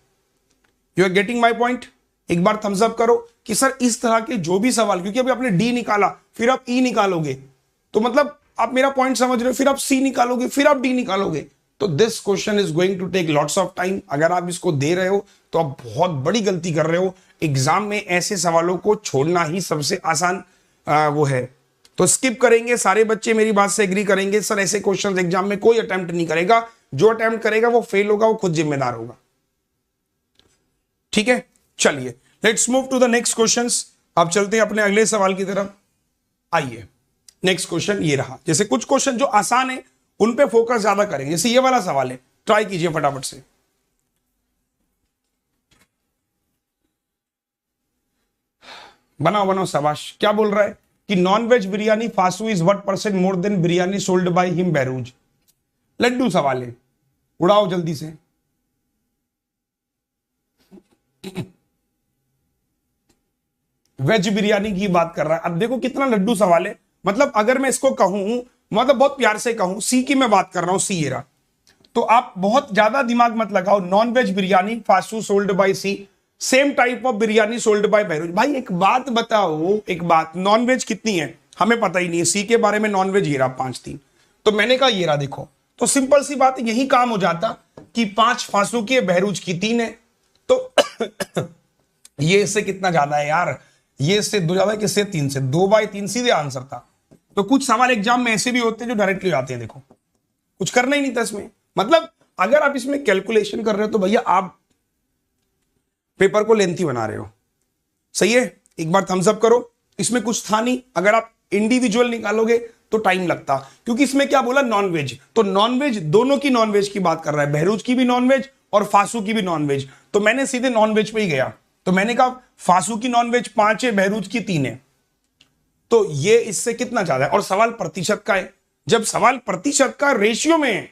You are getting my point? एक बार थम्स अप करो कि सर इस तरह के जो भी सवाल, क्योंकि अभी आपने डी निकाला फिर आप ई निकालोगे, तो मतलब आप मेरा पॉइंट समझ रहे हो, फिर आप सी निकालोगे, फिर आप डी निकालोगे, तो this question is going to take lots of time. अगर आप इसको दे रहे हो तो आप बहुत बड़ी गलती कर रहे हो। एग्जाम में ऐसे सवालों को छोड़ना ही सबसे आसान वो है। तो स्किप करेंगे सारे बच्चे, मेरी बात से एग्री करेंगे, सर ऐसे क्वेश्चन एग्जाम में कोई अटेम्प्ट नहीं करेगा, जो अटेम्प्ट करेगा वो फेल होगा, वो खुद जिम्मेदार होगा। ठीक है, चलिए let's move to the next questions. अब चलते हैं अपने अगले सवाल की तरफ। आइए, नेक्स्ट क्वेश्चन ये रहा। जैसे कुछ क्वेश्चन जो आसान है उन पे फोकस ज्यादा करेंगे। जैसे ये वाला सवाल है, ट्राई कीजिए फटाफट से। बनाओ बनाओ, शाबाश। क्या बोल रहा है कि non veg biryani Faasos is what percent more than biryani sold by him Behrouz. लड्डू सवाल है, उड़ाओ जल्दी से। वेज बिरयानी की बात कर रहा है। अब देखो कितना लड्डू सवाल है। मतलब अगर मैं इसको कहूं, मतलब बहुत प्यार से कहूं, सी की मैं बात कर रहा हूं, सी एरा, तो आप बहुत ज्यादा दिमाग मत लगाओ। Non veg biryani Faasos sold by C, same type of biryani sold by Behrouz. भाई एक बात बताओ, एक बात, नॉन वेज कितनी है हमें पता ही नहीं है। सी के बारे में नॉन वेज ये रहा 5 3, तो मैंने कहा ये रहा देखो, तो सिंपल सी बात यही काम हो जाता कि 5 फासू की है, बहरूज की 3 है, तो ये इससे कितना ज्यादा है यार, ये इससे 2 ज्यादा, किससे 3 से, 2/3 सीधे आंसर था। तो कुछ सवाल एग्जाम में ऐसे भी होते हैं जो डायरेक्टली आते हैं, देखो कुछ करना ही नहीं था इसमें। मतलब अगर आप इसमें कैलकुलेशन कर रहे हो तो भैया आप पेपर को लेंथी बना रहे हो। सही है, एक बार थम्स अप करो। इसमें कुछ था नहीं, अगर आप इंडिविजुअल निकालोगे तो टाइम लगता, क्योंकि इसमें क्या बोला, नॉन वेज, तो नॉन वेज दोनों की नॉन वेज की बात कर रहा है, बहरूज की भी नॉन वेज और फासू की भी नॉन वेज। तो मैंने सीधे नॉन वेज पे ही गया, तो मैंने कहा फासू की नॉन वेज 5 है, बहरूज की 3 है, तो ये इससे कितना ज्यादा है। और सवाल प्रतिशत का है, जब सवाल प्रतिशत का रेशियो में है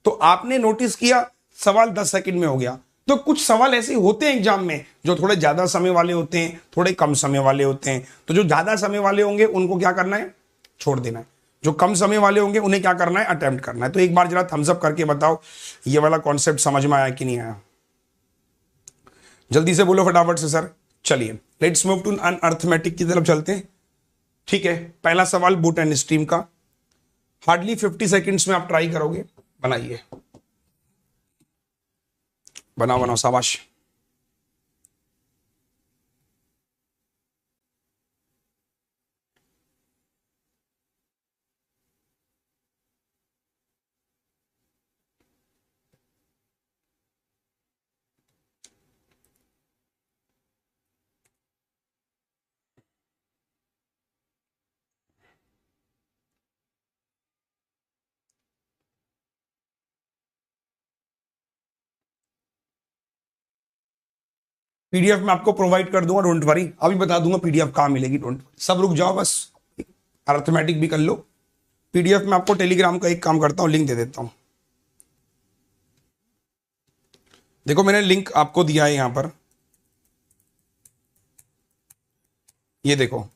तो आपने नोटिस किया सवाल 10 सेकंड में हो गया। तो कुछ सवाल ऐसे होते हैं एग्जाम में जो थोड़े ज्यादा समय वाले होते हैं, थोड़े कम समय वाले होते हैं। तो जो ज्यादा समय वाले होंगे उनको क्या करना है, छोड़ देना है। जो कम समय वाले होंगे उन्हें क्या करना है, अटेम्प्ट करना है। तो एक बार जरा थम्स अप करके बताओ ये वाला कॉन्सेप्ट समझ में आया कि नहीं आया, जल्दी से बोलो फटाफट से सर। चलिए let's move to an arithmetic की तरफ चलते हैं। ठीक है, पहला सवाल बूट एंड स्ट्रीम का, हार्डली 50 सेकेंड्स में आप ट्राई करोगे। बनाइए, बनाओ बनाओ, शाबाश। पीडीएफ में आपको प्रोवाइड कर दूंगा, डोंट वरी। अभी बता दूंगा पीडीएफ कहां मिलेगी, डोंट वरी। सब रुक जाओ बस, अर्थमेटिक भी कर लो। पीडीएफ में आपको टेलीग्राम का एक काम करता हूं, लिंक दे देता हूं। देखो मैंने लिंक आपको दिया है यहां पर, ये देखो,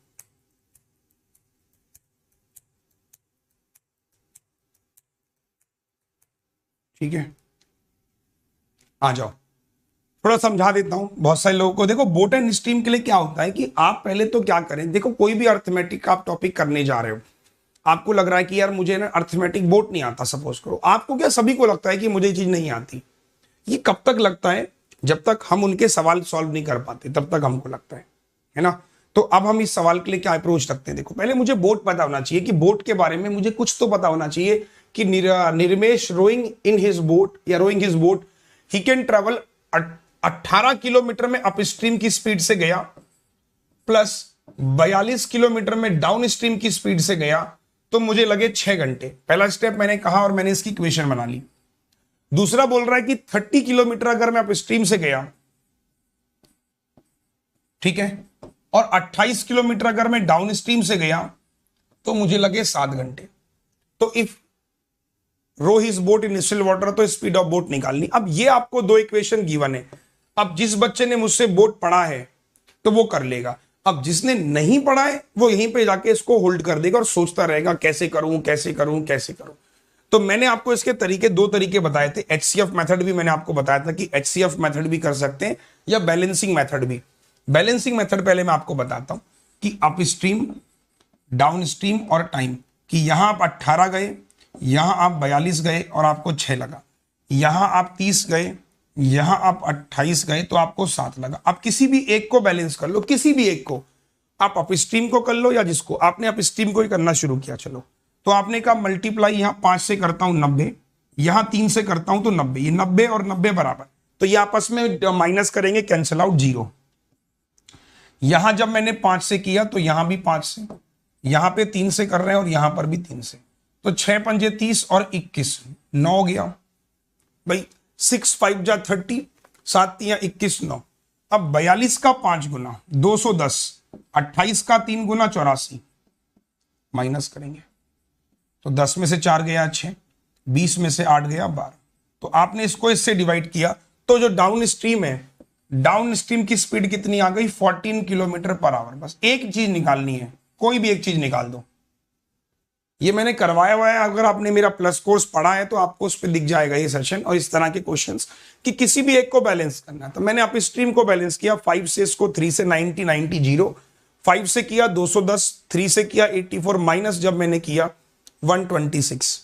ठीक है, आ जाओ। थोड़ा समझा देता हूं बहुत सारे लोगों को। देखो बोट एंड स्ट्रीम के लिए क्या होता है कि आप पहले तो क्या करें, देखो कोई भी अर्थमेटिक का आप टॉपिक करने जा रहे हो, आपको लग रहा है कि यार मुझे ना अर्थमेटिक बोट नहीं आता, सपोज करो। आपको क्या, सभी को लगता है कि मुझे ये चीज नहीं आती। ये कब तक लगता है, जब तक हम उनके सवाल सॉल्व नहीं कर पाते, तब तक हमको लगता है ना। तो अब हम इस सवाल के लिए क्या अप्रोच रखते हैं। देखो पहले मुझे बोट पता होना चाहिए, कि बोट के बारे में मुझे कुछ तो पता होना चाहिए कि Nirmesh rowing in his boat या rowing his boat, he can travel 18 kilometre में अप स्ट्रीम की स्पीड से गया, प्लस 42 किलोमीटर में डाउन स्ट्रीम की स्पीड से गया, तो मुझे लगे 6 घंटे। पहला स्टेप मैंने कहा और मैंने इसकी इक्वेशन बना ली। दूसरा बोल रहा है कि 30 किलोमीटर अगर मैं अप स्ट्रीम से गया, ठीक है, और 28 किलोमीटर अगर मैं डाउन स्ट्रीम से गया, तो मुझे लगे 7 घंटे। तो if row his boat in still water, तो स्पीड ऑफ बोट निकालनी। अब ये आपको 2 इक्वेशन गिवन है। अब जिस बच्चे ने मुझसे बोट पढ़ा है तो वो कर लेगा, अब जिसने नहीं पढ़ा है वो यहीं पे जाके इसको होल्ड कर देगा और सोचता रहेगा कैसे करूं कैसे करूं कैसे करूं। तो मैंने आपको इसके तरीके 2 तरीके बताए थे। एचसीएफ मेथड भी मैंने आपको बताया था कि एचसीएफ मेथड भी कर सकते हैं या बैलेंसिंग मेथड भी। बैलेंसिंग मेथड पहले मैं आपको बताता हूं कि अप स्ट्रीम, डाउन स्ट्रीम और टाइम, कि यहां आप 18 गए, यहां आप 42 गए और आपको 6 लगा, यहां आप 30 गए, यहां आप 28 गए तो आपको 7 लगा। आप किसी भी एक को बैलेंस कर लो, किसी भी एक को, आप अप स्ट्रीम को कर लो या जिसको, आपने अप स्ट्रीम को ही करना शुरू किया। चलो तो आपने कहा मल्टीप्लाई, यहां 5 से करता हूं 90, यहां 3 से करता हूं तो 90, ये 90 और 90 बराबर, तो ये आपस में माइनस करेंगे, कैंसिल आउट, 0। यहां जब मैंने 5 से किया तो यहां भी 5 से, यहां पे 3 से कर रहे हैं और यहां पर भी 3 से, तो 6 पंजे 30 और 21, 9 गया भाई। 6 5 जा 30, 7 तियां 21, 9। अब 42 का 5 गुना 210, 28 का 3 गुना 84, माइनस करेंगे तो 10 में से 4 गया 6, 20 में से 8 गया 12। तो आपने इसको इससे डिवाइड किया तो जो डाउन स्ट्रीम है, डाउन स्ट्रीम की स्पीड कितनी आ गई? 14 किलोमीटर पर आवर। बस एक चीज निकालनी है, कोई भी एक चीज निकाल दो। ये मैंने करवाया हुआ है, अगर आपने मेरा प्लस कोर्स पढ़ा है तो आपको उस पर दिख जाएगा ये सेशन और इस तरह के क्वेश्चंस कि किसी भी एक को बैलेंस करना है। तो मैंने आप स्ट्रीम को बैलेंस किया, 5 से इसको, 3 से 90 90 0, 5 से किया 210, 3 से किया 84, माइनस जब मैंने किया 126,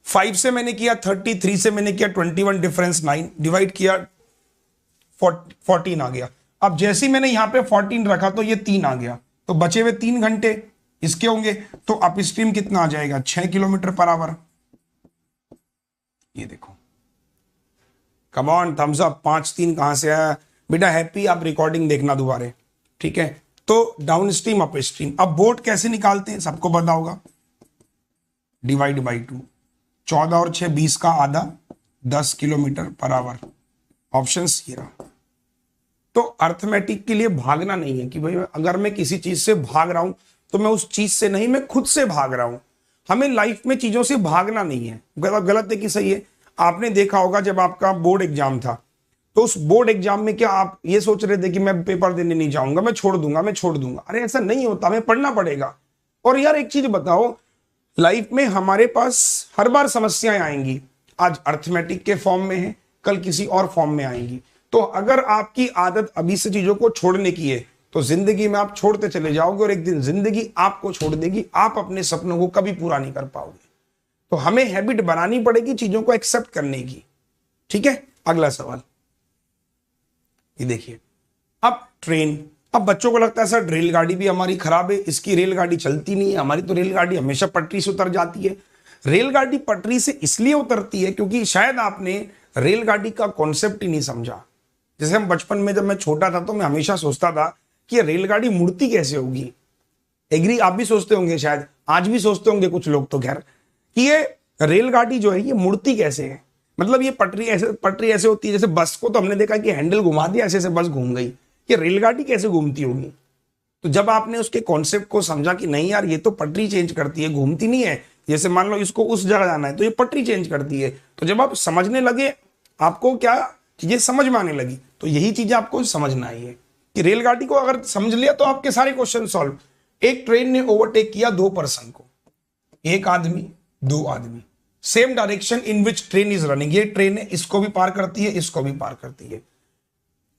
5 से मैंने किया 30, 3 से मैंने किया 21, डिफरेंस 9, डिवाइड किया 14 आ गया। अब जैसे ही मैंने यहां पे 14 रखा तो ये 3 आ गया, तो बचे हुए 3 घंटे इसके होंगे, तो अप स्ट्रीम कितना आ जाएगा? 6 किलोमीटर पर आवर। ये देखो, कम ऑन, थम्स अप। 5-3 कहां से आया बेटा? हैप्पी, आप रिकॉर्डिंग देखना दोबारा, ठीक है। तो डाउन स्ट्रीम अप स्ट्रीम। अब बोट कैसे निकालते हैं सबको पता होगा, डिवाइड बाई 2, 14 और 6 20 का आधा, 10 किलोमीटर पर आवर। ऑप्शन ये रहा। तो अर्थमेटिक के लिए भागना नहीं है कि भाई अगर मैं किसी चीज से भाग रहा हूं तो मैं उस चीज से नहीं, मैं खुद से भाग रहा हूं। हमें लाइफ में चीजों से भागना नहीं है। गलत है कि सही है? आपने देखा होगा जब आपका बोर्ड एग्जाम था तो उस बोर्ड एग्जाम में क्या आप ये सोच रहे थे कि मैं पेपर देने नहीं जाऊंगा, मैं छोड़ दूंगा, मैं छोड़ दूंगा? अरे ऐसा नहीं होता, हमें पढ़ना पड़ेगा। और यार एक चीज बताओ, लाइफ में हमारे पास हर बार समस्याएं आएंगी। आज अर्थमेटिक के फॉर्म में है, कल किसी और फॉर्म में आएंगी। तो अगर आपकी आदत अभी से चीजों को छोड़ने की है तो जिंदगी में आप छोड़ते चले जाओगे और एक दिन जिंदगी आपको छोड़ देगी। आप अपने सपनों को कभी पूरा नहीं कर पाओगे। तो हमें हैबिट बनानी पड़ेगी चीजों को एक्सेप्ट करने की, ठीक है। अगला सवाल ये देखिए, अब ट्रेन। अब बच्चों को लगता है सर रेलगाड़ी भी हमारी खराब है, इसकी रेलगाड़ी चलती नहीं है। हमारी तो रेलगाड़ी हमेशा पटरी से उतर जाती है। रेलगाड़ी पटरी से इसलिए उतरती है क्योंकि शायद आपने रेलगाड़ी का कॉन्सेप्ट ही नहीं समझा। जैसे हम बचपन में, जब मैं छोटा था तो मैं हमेशा सोचता था कि रेलगाड़ी मुड़ती कैसे होगी। एग्री, आप भी सोचते होंगे, शायद आज भी सोचते होंगे कुछ लोग तो, खैर, कि ये रेलगाड़ी जो है ये मुड़ती कैसे है। मतलब ये पटरी ऐसे होती है जैसे बस को तो हमने देखा कि हैंडल घुमा दिया, ऐसे बस घूम गई। ये रेलगाड़ी कैसे घूमती होगी? तो जब आपने उसके कॉन्सेप्ट को समझा कि नहीं यार ये तो पटरी चेंज करती है, घूमती नहीं है। जैसे मान लो इसको उस जगह जाना है तो ये पटरी चेंज करती है। तो जब आप समझने लगे, आपको क्या चीजें समझ में आने लगी, तो यही चीजें आपको समझना है कि रेलगाड़ी को अगर समझ लिया तो आपके सारे क्वेश्चन सॉल्व। एक ट्रेन ने ओवरटेक किया 2 पर्सन को, एक आदमी 2 आदमी, same direction in which train is running. ये ट्रेन है, इसको भी पार करती है, इसको भी पार करती है।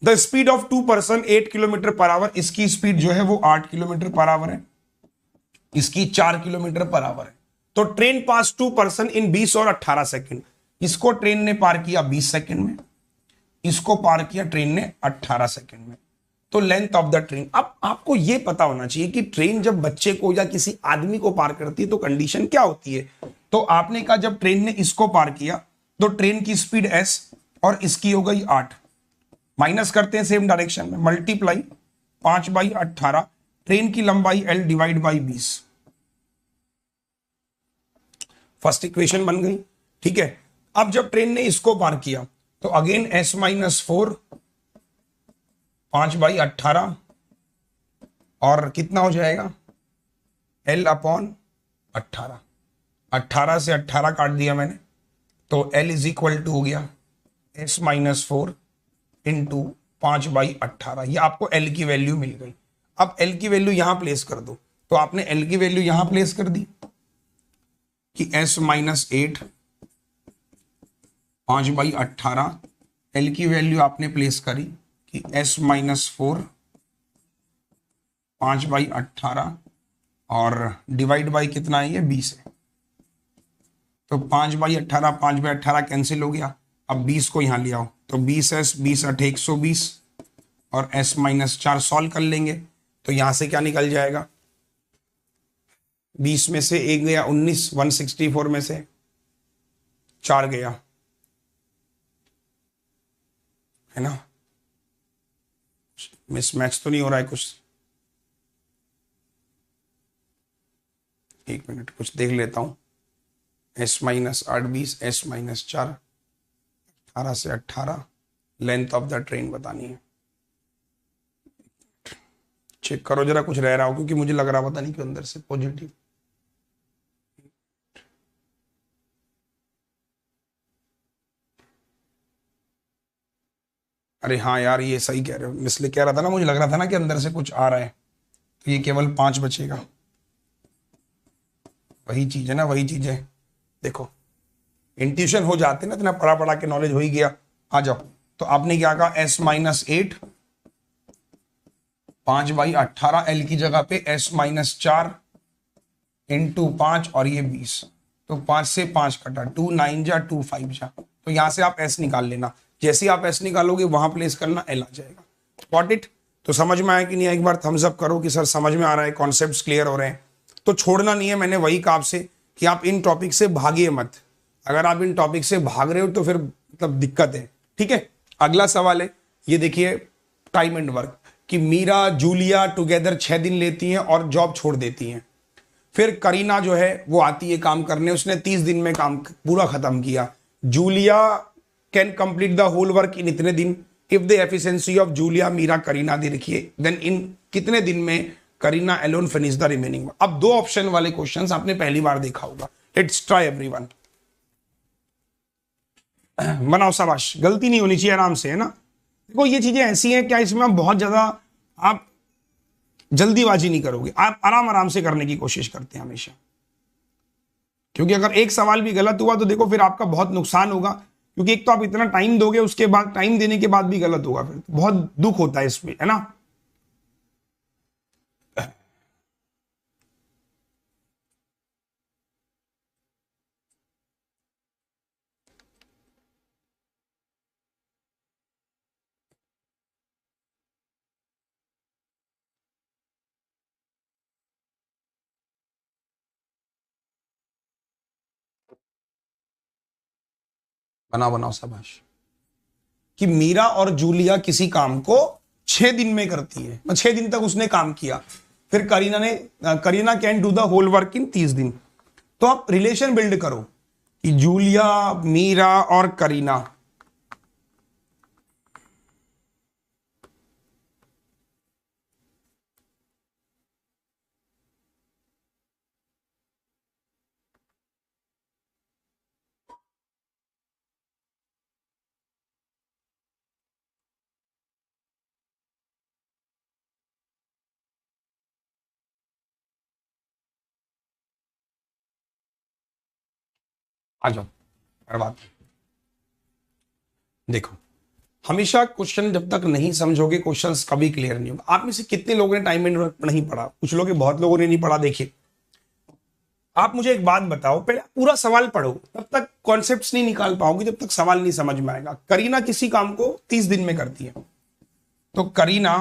The speed of 2 person 8 kilometre per hour. इसकी स्पीड जो है वो 8 किलोमीटर पर आवर है, इसकी 4 किलोमीटर पर आवर है। तो ट्रेन पास 2 पर्सन इन 20 और 18 सेकंड। इसको ट्रेन ने पार किया 20 सेकंड में, इसको पार किया ट्रेन ने 18 सेकंड में। तो लेंथ ऑफ द ट्रेन। अब आपको यह पता होना चाहिए कि ट्रेन जब बच्चे को या किसी आदमी को पार करती है तो कंडीशन क्या होती है। तो आपने कहा जब ट्रेन ने इसको पार किया तो ट्रेन की स्पीड s और इसकी हो गई 8, माइनस करते हैं सेम डायरेक्शन में, मल्टीप्लाई 5/18, ट्रेन की लंबाई l divide by 20। First equation बन गई, ठीक है। अब जब ट्रेन ने इसको पार किया तो अगेन s-4 5/18 और कितना हो जाएगा l/18। 18 से 18 काट दिया मैंने तो l इज इक्वल टू हो गया s-4 इंटू 5/18। ये आपको l की वैल्यू मिल गई। अब l की वैल्यू यहां प्लेस कर दो। तो आपने l की वैल्यू यहां प्लेस कर दी कि s-8 5/18, l की वैल्यू आपने प्लेस करी कि s-4 5/18 और डिवाइड बाई कितना है, ये 20 है। तो 5/18 5/18 कैंसिल हो गया। अब 20 को यहां ले आओ तो 20s 20 120 और s-4 सॉल्व कर लेंगे तो यहां से क्या निकल जाएगा, 20 में से 1 गया 19, 164 में से 4 गया, है ना। मिसमैच तो नहीं हो रहा है कुछ? एक मिनट कुछ देख लेता हूं। S माइनस 8 20, S माइनस 4 18 से 18 लेंथ ऑफ द ट्रेन बतानी है। चेक करो जरा कुछ रह रहा हो, क्योंकि मुझे लग रहा पता नहीं क्यों अंदर से पॉजिटिव। अरे हाँ यार ये सही कह रहे हो, इसलिए कह रहा था ना, मुझे लग रहा था ना कि अंदर से कुछ आ रहा है, तो ये केवल 5 बचेगा। वही चीज है ना, वही चीज है। देखो इंट्यूशन हो जाते ना, इतना पढ़ा पढ़ा के नॉलेज हो ही गया। आ जाओ, तो आपने क्या कहा, S माइनस 8 5/18 L की जगह पे S माइनस 4 इंटू 5 और ये 20, तो 5 से 5 कटा, 2 9 जा 2 5 जा, तो यहां से आप S निकाल लेना। जैसे ही आप S निकालोगे वहां प्लेस करना, L आ जाएगा। Got it? तो समझ में आया कि नहीं? एक बार थम्स अप करो कि सर समझ में आ रहा है, कॉन्सेप्ट्स क्लियर हो रहे हैं। तो छोड़ना नहीं है, मैंने वही कहा आपसे कि आप इन टॉपिक से भागिए मत। अगर आप इन टॉपिक से भाग रहे हो तो फिर मतलब दिक्कत है। ठीक है, अगला सवाल है, ये देखिए टाइम एंड वर्क, कि मीरा जूलिया टुगेदर 6 दिन लेती हैं और जॉब छोड़ देती हैं। फिर करीना जो है वो आती है काम करने, उसने 30 दिन में काम पूरा खत्म किया। Julia can complete the whole work in इतने दिन। If the efficiency of Julia Meera Kareena दे रखी है, देन इन कितने दिन में Kareena alone finish the remaining. अब 2 ऑप्शन वाले क्वेश्चंस आपने पहली बार देखा होगा। Let's try everyone. बनाओ, शाबाश, गलती नहीं होनी चाहिए, आराम से, है ना। देखो ये चीजें ऐसी हैं, क्या इसमें आप बहुत ज्यादा आप जल्दीबाजी नहीं करोगे, आप आराम आराम से करने की कोशिश करते हैं हमेशा। क्योंकि अगर एक सवाल भी गलत हुआ तो देखो फिर आपका बहुत नुकसान होगा, क्योंकि एक तो आप इतना टाइम दोगे, उसके बाद टाइम देने के बाद भी गलत होगा, फिर बहुत दुख होता है इसमें, है ना। बनाओ शाबाश। कि मीरा और जूलिया किसी काम को 6 दिन में करती है, 6 दिन तक उसने काम किया। फिर Kareena can do the whole work in 30 दिन। तो आप रिलेशन बिल्ड करो कि जूलिया, मीरा और करीना, आ जाओ बात। देखो हमेशा क्वेश्चन जब तक नहीं समझोगे, क्वेश्चंस कभी क्लियर नहीं होगा। आप में से कितने लोगों ने टाइम एंड वर्क नहीं पढ़ा? कुछ लोग, बहुत लोगों ने नहीं पढ़ा। देखिए आप मुझे एक बात बताओ, पहले पूरा सवाल पढ़ो, तब तक कॉन्सेप्ट्स नहीं निकाल पाओगे, जब तक सवाल नहीं समझ में आएगा। करीना किसी काम को 30 दिन में करती है, तो करीना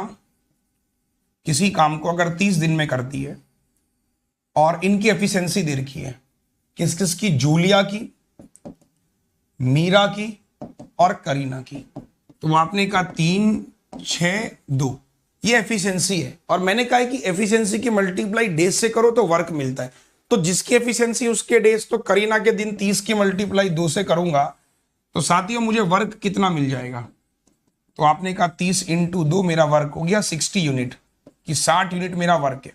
किसी काम को अगर 30 दिन में करती है और इनकी एफिशिएंसी दे रखी है, किस किस की? जूलिया की, मीरा की और करीना की। तो आपने कहा 3 6 2, ये एफिशिएंसी है। और मैंने कहा है कि एफिशिएंसी की मल्टीप्लाई डेज से करो तो वर्क मिलता है। तो जिसकी एफिशिएंसी उसके डेज, तो करीना के दिन 30 की मल्टीप्लाई 2 से करूंगा तो साथियों मुझे वर्क कितना मिल जाएगा? तो आपने कहा 30 इंटू 2 मेरा वर्क हो गया 60 यूनिट, कि 60 यूनिट मेरा वर्क है।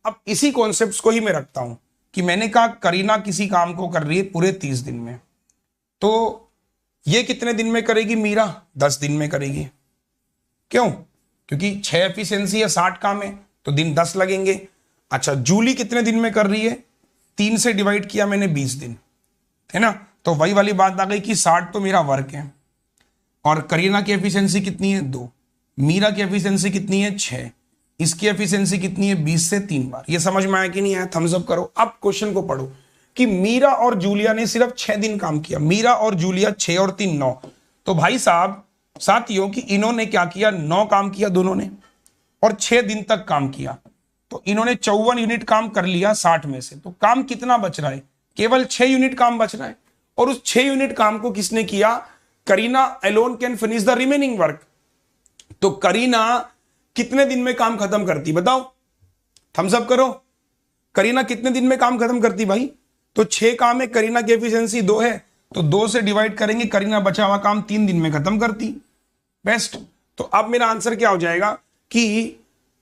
अब इसी कॉन्सेप्ट को ही मैं रखता हूं कि मैंने कहा करीना किसी काम को कर रही है पूरे 30 दिन में, तो ये कितने दिन में करेगी? मीरा 10 दिन में करेगी। क्यों? क्योंकि 6 एफिशिएंसी है, 60 काम है, तो दिन 10 लगेंगे। अच्छा, जूली कितने दिन में कर रही है? 3 से डिवाइड किया मैंने 20 दिन, है ना। तो वही वाली बात आ गई कि 60 तो मेरा वर्क है। और करीना की एफिशिएंसी कितनी है? 2। मीरा की एफिशिएंसी कितनी है? 6। इसकी एफिशिएंसी कितनी है? 20 से 3 बार। ये समझ में आया कि नहीं आया? थम्स अप करो। अब क्वेश्चन को पढ़ो कि मीरा और जूलिया ने सिर्फ 6 दिन काम किया। मीरा और जूलिया 6 और 3 9। तो भाई साहब साथियों कि इन्होंने क्या किया? 9 काम किया दोनों ने और 6 दिन तक काम किया। तो इन्होंने 54 यूनिट काम कर लिया 60 में से। तो काम कितना बच रहा है? केवल 6 यूनिट काम बच रहा है। और उस 6 यूनिट काम को किसने किया? Kareena alone can finish the remaining work. तो करीना कितने दिन में काम खत्म करती? बताओ, थम्स अप करो। करीना कितने दिन में काम खत्म करती भाई? तो 6 काम है, करीना की एफिशिएंसी 2 है, तो 2 से डिवाइड करेंगे, करीना बचा हुआ काम 3 दिन में खत्म करती। बेस्ट। तो अब मेरा आंसर क्या हो जाएगा कि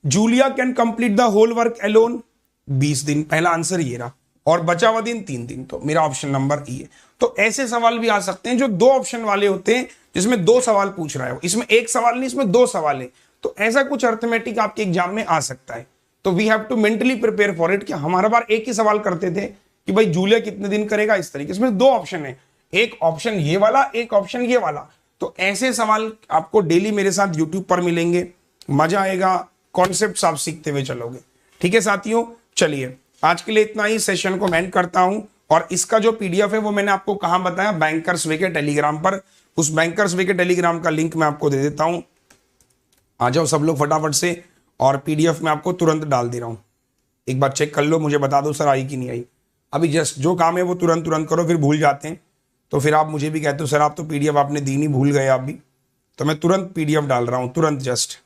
Julia can complete the whole work alone 20 दिन, पहला आंसर ये रहा, और बचा हुआ दिन 3 दिन, तो मेरा ऑप्शन नंबर ई है। तो ऐसे सवाल भी आ सकते हैं जो 2 ऑप्शन वाले होते हैं, जिसमें 2 सवाल पूछ रहा है, इसमें 1 सवाल नहीं, इसमें 2 सवाल है। तो ऐसा कुछ अर्थमेटिक आपके एग्जाम में आ सकता है। तो we have to mentally prepare for it. कि हमारा बार एक ही सवाल करते थे कि भाई जूलिया कितने दिन करेगा, इस तरीके। इसमें 2 ऑप्शन है, एक ऑप्शन ये वाला, एक ऑप्शन ये वाला। तो ऐसे सवाल आपको डेली मेरे साथ यूट्यूब पर मिलेंगे, मजा आएगा, कॉन्सेप्ट आप सीखते हुए चलोगे। ठीक है साथियों, चलिए आज के लिए इतना ही, सेशन को मैं एंड करता हूं। और इसका जो पीडीएफ है वो मैंने आपको कहां बताया, बैंकर्स वे के टेलीग्राम पर। उस बैंकर्स वे के टेलीग्राम का लिंक मैं आपको दे देता हूं, आ जाओ सब लोग फटाफट से, और पीडीएफ में आपको तुरंत डाल दे रहा हूं। एक बार चेक कर लो, मुझे बता दो सर आई कि नहीं आई। अभी जस्ट जो काम है वो तुरंत करो, फिर भूल जाते हैं तो फिर आप मुझे भी कहते हो सर आप तो पीडीएफ आपने दी नहीं, भूल गए आप भी। तो मैं तुरंत पीडीएफ डाल रहा हूं, तुरंत जस्ट।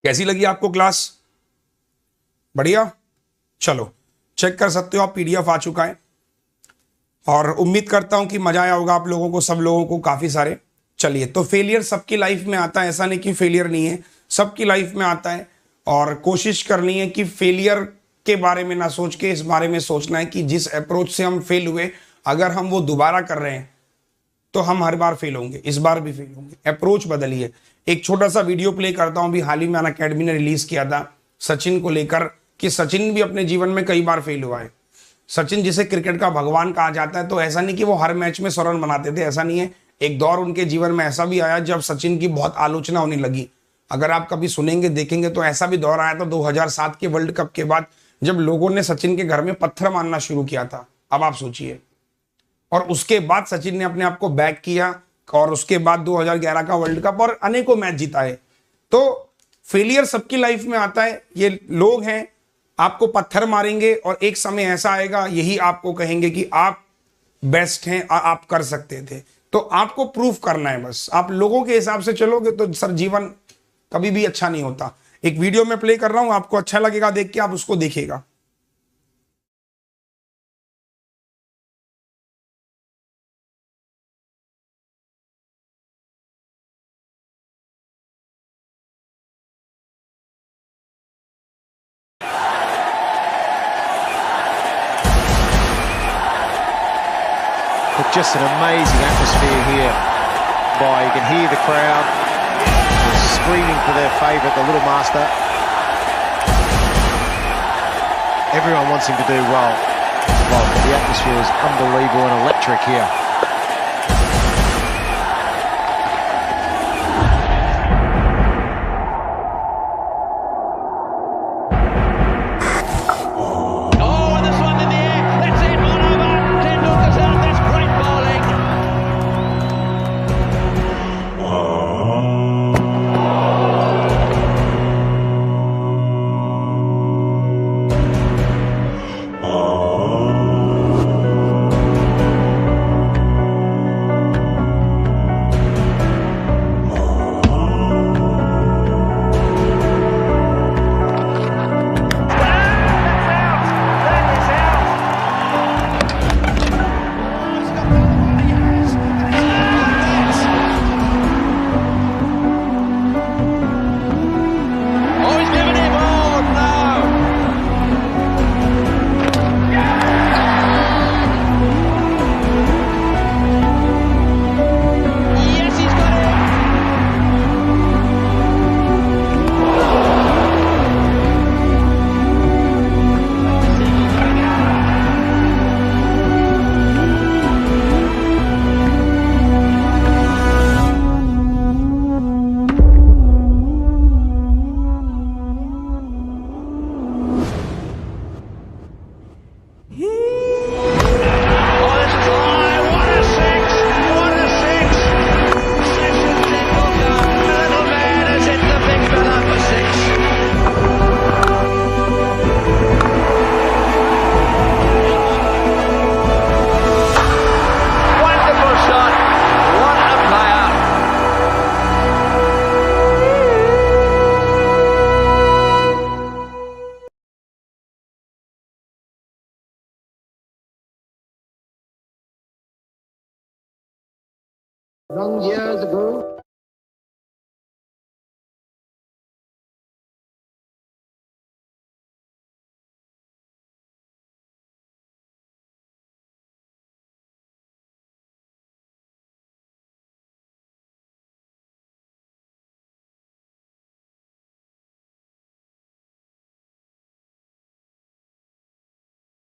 कैसी लगी आपको क्लास? बढ़िया। चलो चेक कर सकते हो आप, पीडीएफ आ चुका है, और उम्मीद करता हूं कि मजा आया होगा आप लोगों को, सब लोगों को, काफी सारे। चलिए, तो फेलियर सबकी लाइफ में आता है, ऐसा नहीं कि फेलियर नहीं है, सबकी लाइफ में आता है। और कोशिश करनी है कि फेलियर के बारे में ना सोच के इस बारे में सोचना है कि जिस अप्रोच से हम फेल हुए, अगर हम वो दोबारा कर रहे हैं तो हम हर बार फेल होंगे, इस बार भी फेल होंगे। अप्रोच बदलिए। एक छोटा सा वीडियो प्ले करता हूं, अभी हाल ही में अनअकैडमी ने रिलीज किया था सचिन को लेकर, कि सचिन भी अपने जीवन में कई बार फेल हुआ है। सचिन जिसे क्रिकेट का भगवान कहा जाता है, तो ऐसा नहीं कि वो हर मैच में 100 रन बनाते थे, ऐसा नहीं है। एक दौर उनके जीवन में ऐसा भी आया जब सचिन की बहुत आलोचना होने लगी। अगर आप कभी सुनेंगे देखेंगे तो ऐसा भी दौर आया था 2007 के वर्ल्ड कप के बाद, जब लोगों ने सचिन के घर में पत्थर मारना शुरू किया था। अब आप सोचिए। और उसके बाद सचिन ने अपने आप को बैक किया, और उसके बाद 2011 का वर्ल्ड कप और अनेकों मैच जीता है। तो फेलियर सबकी लाइफ में आता है। ये लोग हैं, आपको पत्थर मारेंगे और एक समय ऐसा आएगा, यही आपको कहेंगे कि आप बेस्ट हैं, आप कर सकते थे। तो आपको प्रूफ करना है बस। आप लोगों के हिसाब से चलोगे तो सर जीवन कभी भी अच्छा नहीं होता। एक वीडियो में प्ले कर रहा हूं, आपको अच्छा लगेगा देख के, आप उसको देखिएगा। But just an amazing atmosphere here. By you can hear the crowd screaming for their favourite, the Little Master. Everyone wants him to do well. Well, the atmosphere is unbelievable and electric here. Long years ago,